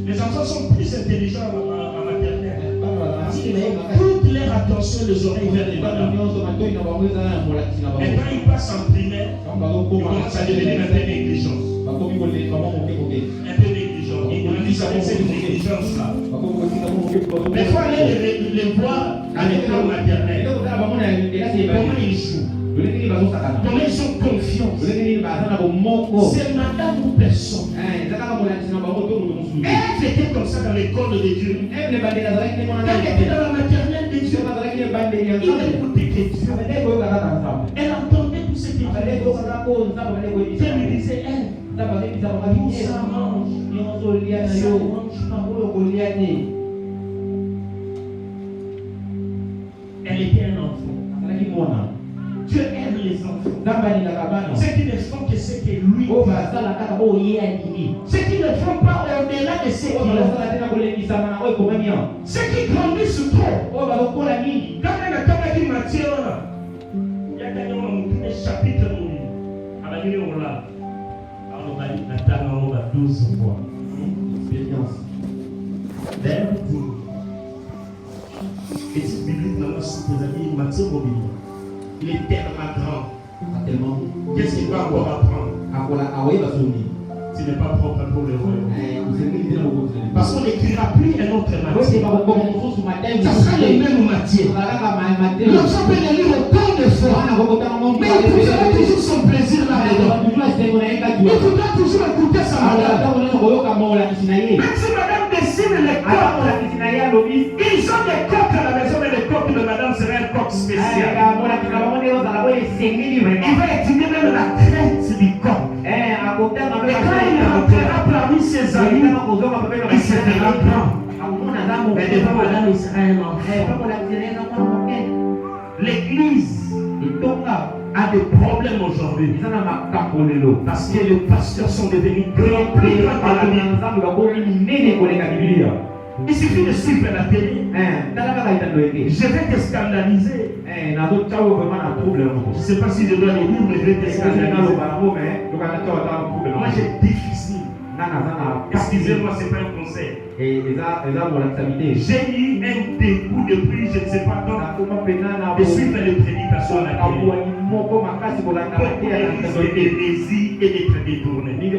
B: Les enfants sont plus intelligents à maternelle. Toute leur attention, les oreilles vers les madames. Et quand ils passent en primaire, ils commencent à devenir un peu négligents. Un peu négligents. Ils grandissent avec cette négligence-là. Mais il faut aller les voir avec leur maternelle. Comment ils jouent? Comment ils ont confiance? C'est madame ou personne. Elle était comme ça dans l'école de Dieu. Elle était dans la maternelle de Dieu. Il écoutait que Dieu. Elle entendait tout ce qu'il disait. Dieu lui disait, elle,
C: Ça mange
B: Elle était un enfant. Dieu aime les enfants. Ceux qui ne font que ce que lui dit. Ceux qui ne font pas au-delà de ce qu'il a. Ceux qui grandissent trop. Quand il dit Matthieu, il y a un chapitre à la nuit on l'a. Alors on va dire 12 fois. D'ailleurs, étude biblique dans nos amis Matthieu Mobile. Il est tellement grand. Qu'est-ce qu'il va encore apprendre? Tu n'es pas propre pour le royaume. Parce qu'on n'écrira plus un autre Matthieu. Ça sera le même Matthieu. L'enfant peut le lire autant de fois. Mais il trouvera toujours son plaisir là-dedans. Il faudra toujours écouter sa madame. Même si madame dessine les coques, ils ont des coques à la maison, mais les coques de madame seraient un coq spécial. Il va étudier même la crête du coq. Et quand il rentrera parmi ses amis, il sera grand. Mais devant madame, il sera un enfant. L'église a des problèmes aujourd'hui. Parce que les pasteurs sont devenus grands, plus grands que la Bible. Il suffit de suivre la télé. Je vais te scandaliser. Je ne sais pas si je dois le dire, mais je vais te scandaliser. Moi j'ai difficile. Excusez-moi, ce n'est pas un conseil. J'ai eu un dégoût depuis je ne sais pas quand de suivre les prédications à la télé. Pour l'hérésie et d'être détourné. Il y a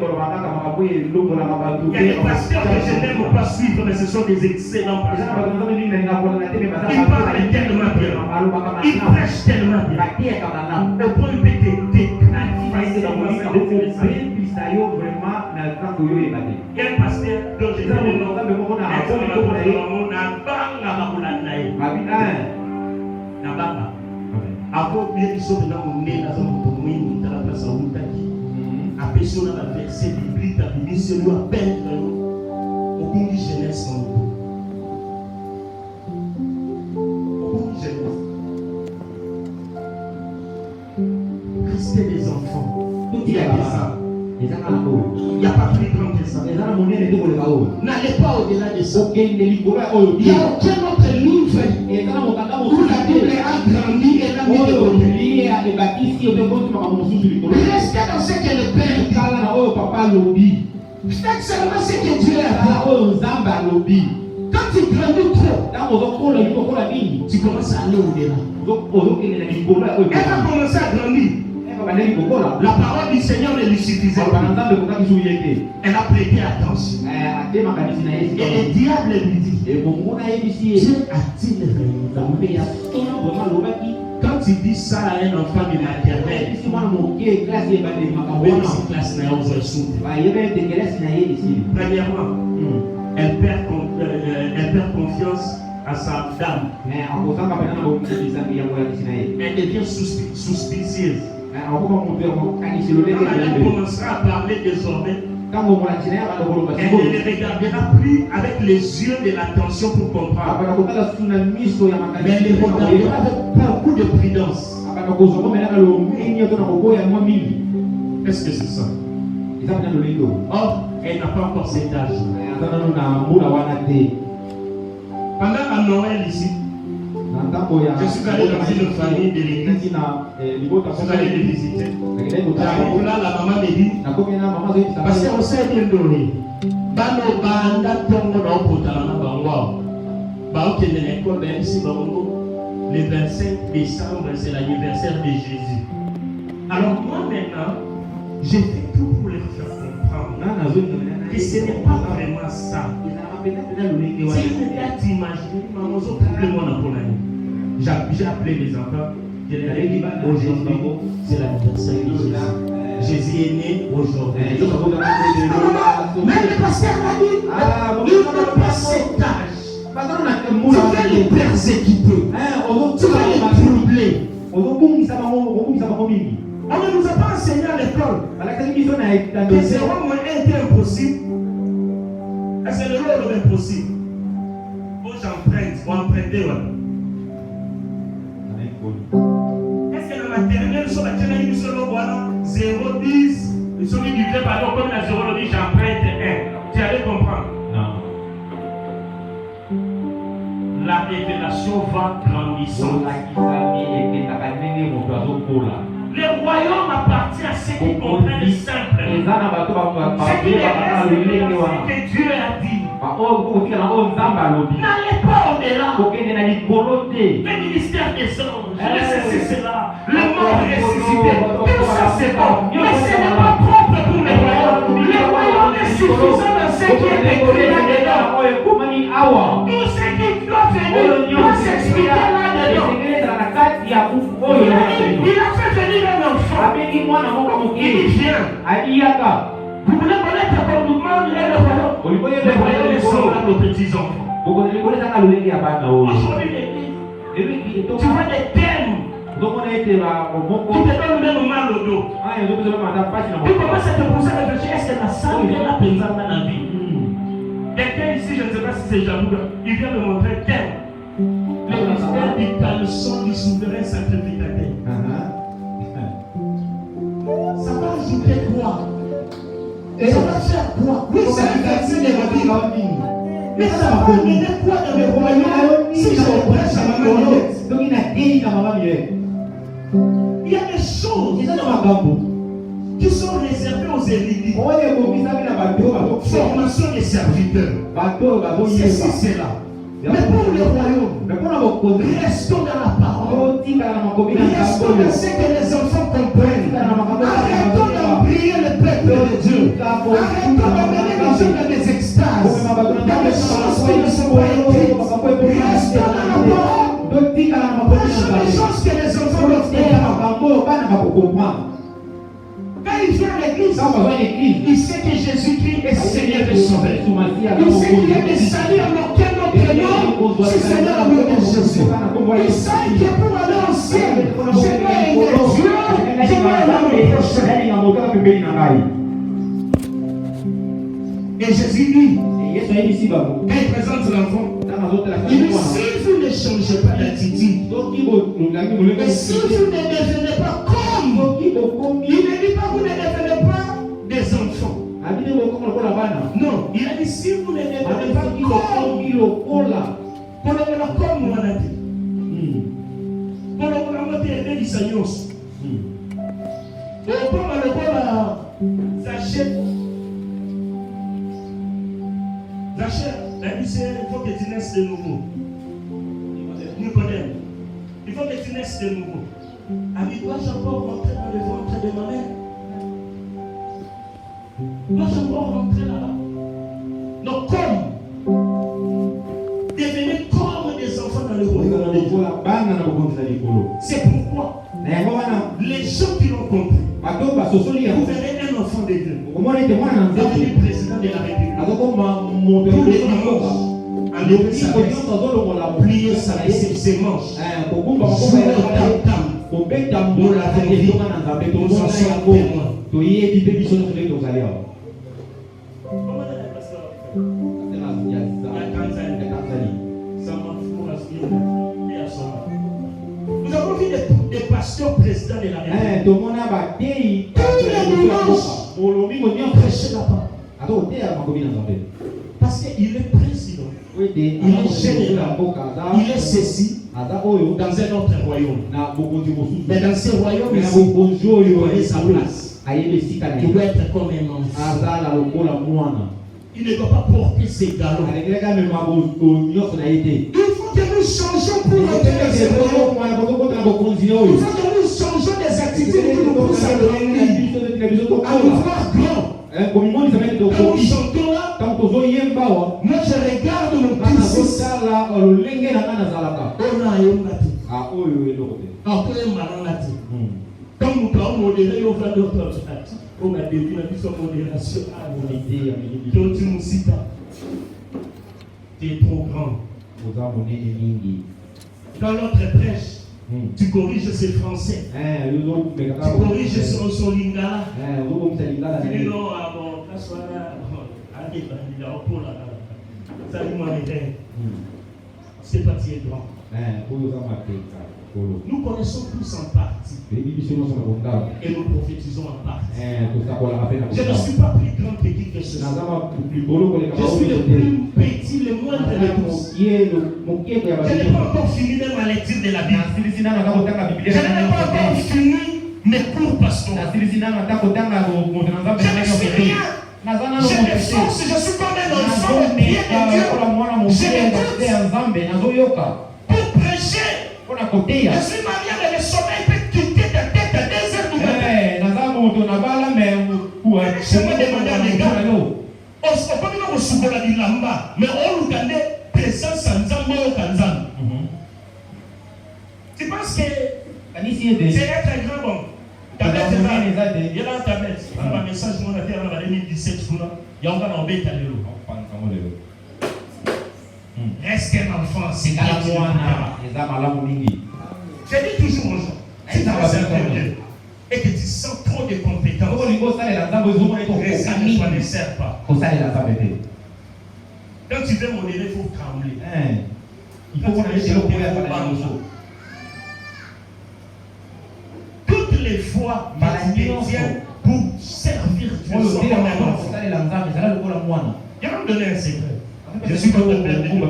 B: des pasteurs que je n'aime pas suivre, mais ce sont des excellents pasteurs. Ils parlent tellement bien. Ils prêchent tellement bien. Au point de il y a un pasteur dont je sais le nom. Avant bien qu'ils sont dans mon nez, dans la place à Outaki, après sur la verset biblique, la Bible, celui à peine au bout de jeunesse en nous. Au bout de jeunesse. Restez des enfants. Il y a des enfants. Il n'y a pas plus grand que ça. N'allez pas au-delà de ça. Il n'y a aucun autre livre où la Bible a grandi et l'a mis de côté. Restez dans ce que le Père dit. Faites seulement ce que Dieu a dit. Quand tu grandis trop, tu commences à aller au-delà. Elle va commencer à grandir. La parole du Seigneur ne lui suffisait pas. Elle a prêté attention. Et le diable lui dit, Dieu a-t-il réellement? Quand tu dis ça à un enfant de maternelle, premièrement, elle perd confiance à sa dame. Elle devient suspicieuse. Elle commencera à parler désormais. Elle ne les regardera plus avec les yeux de l'attention pour comprendre. Mais elle les regardera avec beaucoup de prudence. Qu'est-ce que c'est ça? Or, elle n'a pas encore cet âge. Pendant la Noël ici, je suis allé dans une famille de l'église. Je suis allé les visiter. J'arrive là, la maman me dit, parce qu'on s'est bien donné. Bano banda tongo na opotala na bango. Ba okende na école ba ici bango. Le 25 décembre, c'est l'anniversaire de Jésus. Alors moi maintenant, j'ai fait tout pour leur faire comprendre que ce n'est pas vraiment ça. Si je peux t'imaginer, maman, j'ai appelé mes enfants. Je leur ai dit aujourd'hui, c'est l'anniversaire de Jésus. Jésus est né aujourd'hui. Mais le pasteur m'a dit, il n'a pas cet âge. Tu vas les persécuter. Tu vas les troubler. On ne nous a pas enseigné à l'école que 0 moins 1 était impossible. C'est le lot de l'impossible. Bon, j'emprunte, on empruntait. Est-ce que dans la maternelle, sur la télé, nous sommes voilà 0, 10, nous sommes divisés par donc comme la 0, on dit j'emprunte 1. Tu allais comprendre.
A: Non.
B: La révélation va grandissant. Le royaume appartient à ceux qui comprennent simplement. Ce qui que Dieu a dit. N'allez pas au-delà. Le ministère des anges, c'est cela. Le mort ressuscité. Tout ça c'est bon. Mais ce n'est pas propre pour le royaume. Le royaume est suffisant dans ce qui est écrit là-dedans. Tout ce qui doit venir doit s'expliquer là-dedans. Il a fait venir un enfant. Il vient. Vous voulez connaître comme nous demande le royaume. Le royaume est semblable aux petits enfants. Aujourd'hui, tu vois des thèmes qui te donnent même mal au dos. Tu commences à te poser la question, est-ce que la salle est là présente dans la vie? Quelqu'un ici, je ne sais pas si c'est jaloux, il vient me montrer thème. Le mystère du caleçon du souverain sacrificateur. Ça va ajouter quoi? Ça va faire quoi? Oui, c'est un verset négatif. Mais ça va amener quoi dans le royaume si je prêche à ma maman? Il y a des choses qui sont réservées aux élites. Formation des serviteurs. Ceci, c'est là. Mais pour le royaume, restons dans la parole. Restons dans ce que les enfants comprennent. Arrêtons d'embrayer le peuple de Dieu. Arrêtons d'emmener les gens dans des extases, dans des choses qui ne sont pas écrites. Restons dans la parole. Des choses que les enfants doivent comprendre. Quand il vient à l'église, il sait que Jésus-Christ est Seigneur et Sauveur. Il sait qu'il y a des saluts en aucun autre nom, si c'est dans l'amour de Jésus. Il sait que pour aller au ciel, je dois aimer Dieu, je dois aimer mon prochain. Et Jésus dit, quand il présente l'enfant, il dit, si vous ne changez pas d'attitude, et si vous ne devenez pas comme, il ne dit pas vous ne devenez pas des enfants. Non, il a dit si vous ne devenez pas comme on a dit. Pour le monde aider les saillances. Pour le monde s'achète. Zachère, il faut que tu naisses de nouveau. Nicodème, il faut que tu naisses de nouveau. Dois-je encore rentrer dans le ventre de ma mère? Dois-je encore rentrer là-bas? Donc, comme devenir comme des enfants dans le royaume de Dieu. C'est pourquoi les gens qui l'ont compris, vous verrez un enfant de Dieu devenir président de la République. Tous les dimanches, enlever sa veste, plier ses manches, jouer au tam-tam. Pour la vie, nous en sommes témoins. Comment est la nous avons vu des pasteurs présidents de la République. Tous les dimanches, prêcher là-bas. Parce qu'il est président. Il est général. Il est ceci. Dans un autre royaume. Mais dans ce royaume, il connaît sa place. Il doit être comme un enfant. Il ne doit pas porter ses galons. Il faut que nous changions pour entrer dans ce royaume. Il faut que nous changions des attitudes qui nous poussent à grandir. À nous voir grand. Quand nous chantons là, moi je regarde mon fils. Comme nous parlons modéré, on va d'autres actes. On a des vies qui sont modération. Tu es trop grand. Dans notre prêche, Tu corriges ses français. Tu corriges son lingala. Tu dis non, ah bon, la soirée, allez, il a un peu là. Ça lui m'arrête. C'est pas si grand. Nous connaissons tous en partie. Et nous prophétisons en partie. Je ne suis pas plus grand que qui que ce soit. Je suis le plus petit, le moindre de tous. Je n'ai pas encore fini même ma lecture de la Bible. Je n'ai pas encore fini mes cours pastoraux. Je ne sais rien. J'ai des forces, je suis comme un enfant au pied de Dieu. Pour prêcher. Je suis marié avec le sommeil peut quitter ta tête à 2 heures du matin. Je me demandais à les gars, on se comprend que nous sommes dans l'amba, mais on nous donne présence sans zambo au Kanzan. Tu penses que c'est être grand bon? Tablette, il y a la tablette. On a un message qu'on a fait en 2017, il y a encore un bête à l'élo. Reste un enfant, c'est la je dis toujours aux gens, si tu es sérieux et que tu sens trop de compétences, ça ne sert pas. Quand tu veux modérer, il faut trembler. Il faut qu'on ait toutes les fois, il tiens pour servir Dieu. Je vais vous donner un secret. Je suis votre père de Dieu.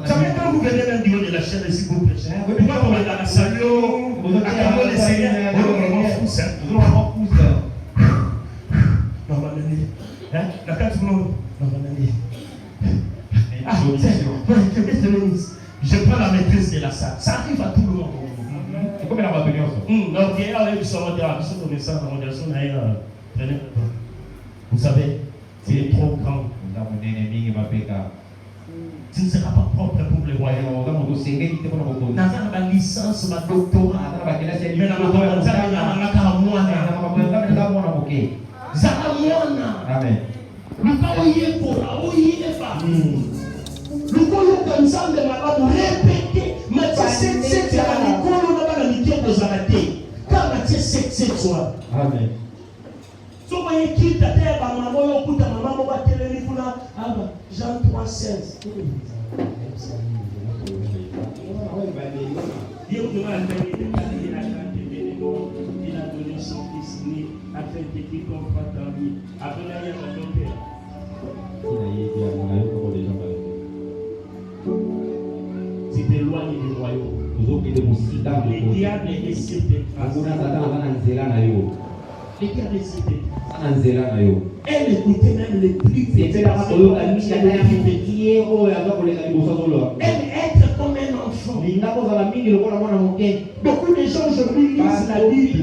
B: Jamais quand vous venez même du haut de la chair ici pour prêcher, pourquoi vous êtes dans la salle, à le Seigneur, on m'en fout, la carte du monde, je prends la maîtrise de la salle. Ça arrive à tout le monde.
C: C'est comme la rébellion.
B: Vous savez, c'est trop grand. Tu ne seras pas propre pour le royaume. Dans la licence, ma doctorat, mais dans Amen. So voyez qui t'a dit maman yo kuta maman ba teleli kuna aba Jean 3:16. Dieu nous a donné son fils né afin que quiconque croit en lui. Après il y a un père. Tu t'éloignes du royaume. Les diables essaient de elle écoutait même les plus petits. Elle être comme un enfant. Beaucoup de gens aujourd'hui lisent la Bible.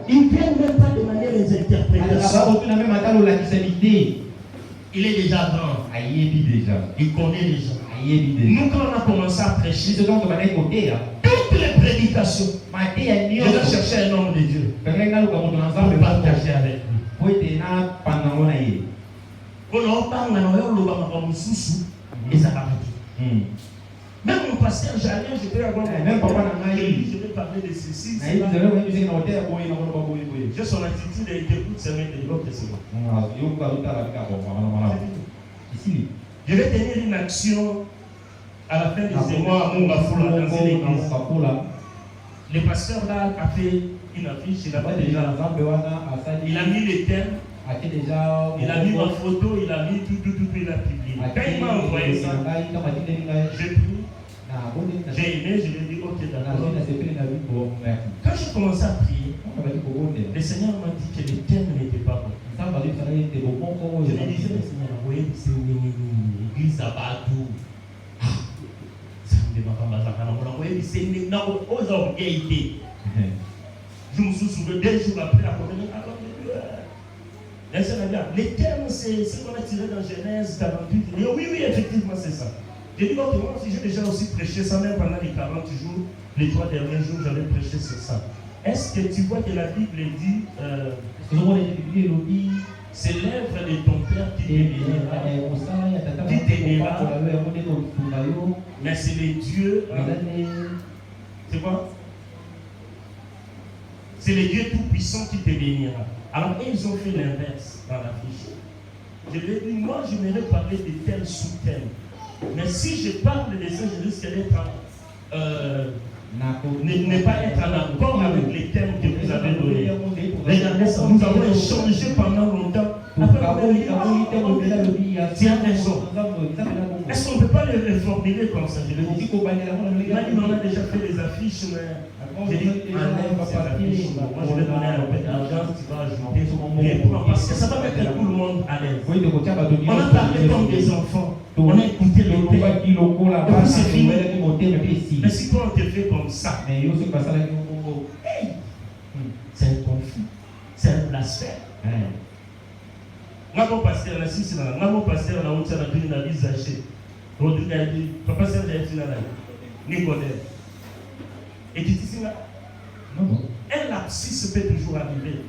B: Ils viennent même pas demander les interprétations. Il est déjà grand. Il connaît déjà. Nous, quand on a commencé à prêcher, toutes les prédications, je dois chercher un homme de Dieu pour partager avec lui. Même mon pasteur, j'allais, je vais avoir je vais parler de ceci. J'ai son attitude et d'écoute, c'est de l'autre je vais tenir une action à la fin des émois à Mongafoula dans une église. Le pasteur là a fait une affiche, il a mis les thèmes, il a mis ma photo, il a mis tout, il a publié. Quand il m'a envoyé ça, j'ai pris, j'ai aimé, je lui ai dit ok d'accord. Quand j'ai commencé à prier, le Seigneur m'a dit que les thèmes n'étaient pas bons. Je lui disais, le Seigneur, envoyez l'église à Badou. Je me suis souvenu 2 jours après la première. Les termes, c'est ce qu'on a tiré dans Genèse 48. Oui, effectivement, c'est ça. J'ai dit, moi aussi, j'ai déjà aussi prêché ça, même pendant les 40 jours, les 3 derniers jours, j'avais prêché sur ça. Est-ce que tu vois que la Bible dit, c'est l'œuvre de ton Père qui t'aimera, mais c'est le Dieu C'est quoi? C'est le Dieu Tout-Puissant qui te bénira. Alors, ils ont fait l'inverse dans la fiche. Je lui ai dit, moi, j'aimerais parler de tel sous-thème. Mais si je parle de ça, je risque d'être ne pas être en accord avec les thèmes que vous avez donnés. Regardez ça, nous avons échangé pendant longtemps. Après, tu as raison. Est-ce qu'on ne peut pas les reformuler comme ça? Je le dis. On a déjà fait des affiches, mais j'ai dit, enlève ces affiches. Moi, je vais donner un peu d'argent, tu vas ajouter. Parce que ça va mettre tout le monde à l'aise. On a parlé comme des enfants. On a écouté le thème. Et puis c'est fini. Mais si toi on te fait comme ça, hey, c'est un conflit, c'est un blasphème. Moi, mon pasteur, là, si c'est là, moi, mon pasteur, là, on tient la vie, la vie, Zaché. Rodrigue a dit, papa, c'est un là, Nicodème. Et tu dis, là, un lapsus peut toujours arriver.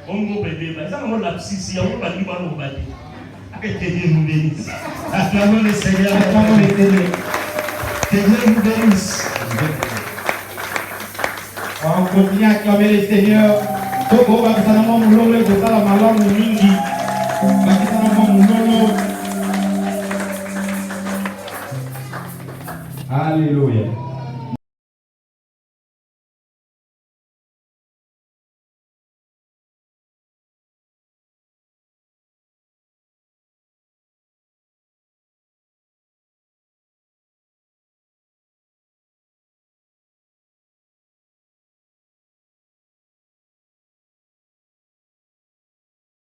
B: On va bébé, mais ça, on lapsus, il y a un peu de mal au bâti. Que Dieu nous bénisse. Acclamons le Seigneur. Acclamons le Seigneur. Que Dieu nous bénisse. On continue à acclamer le Seigneur.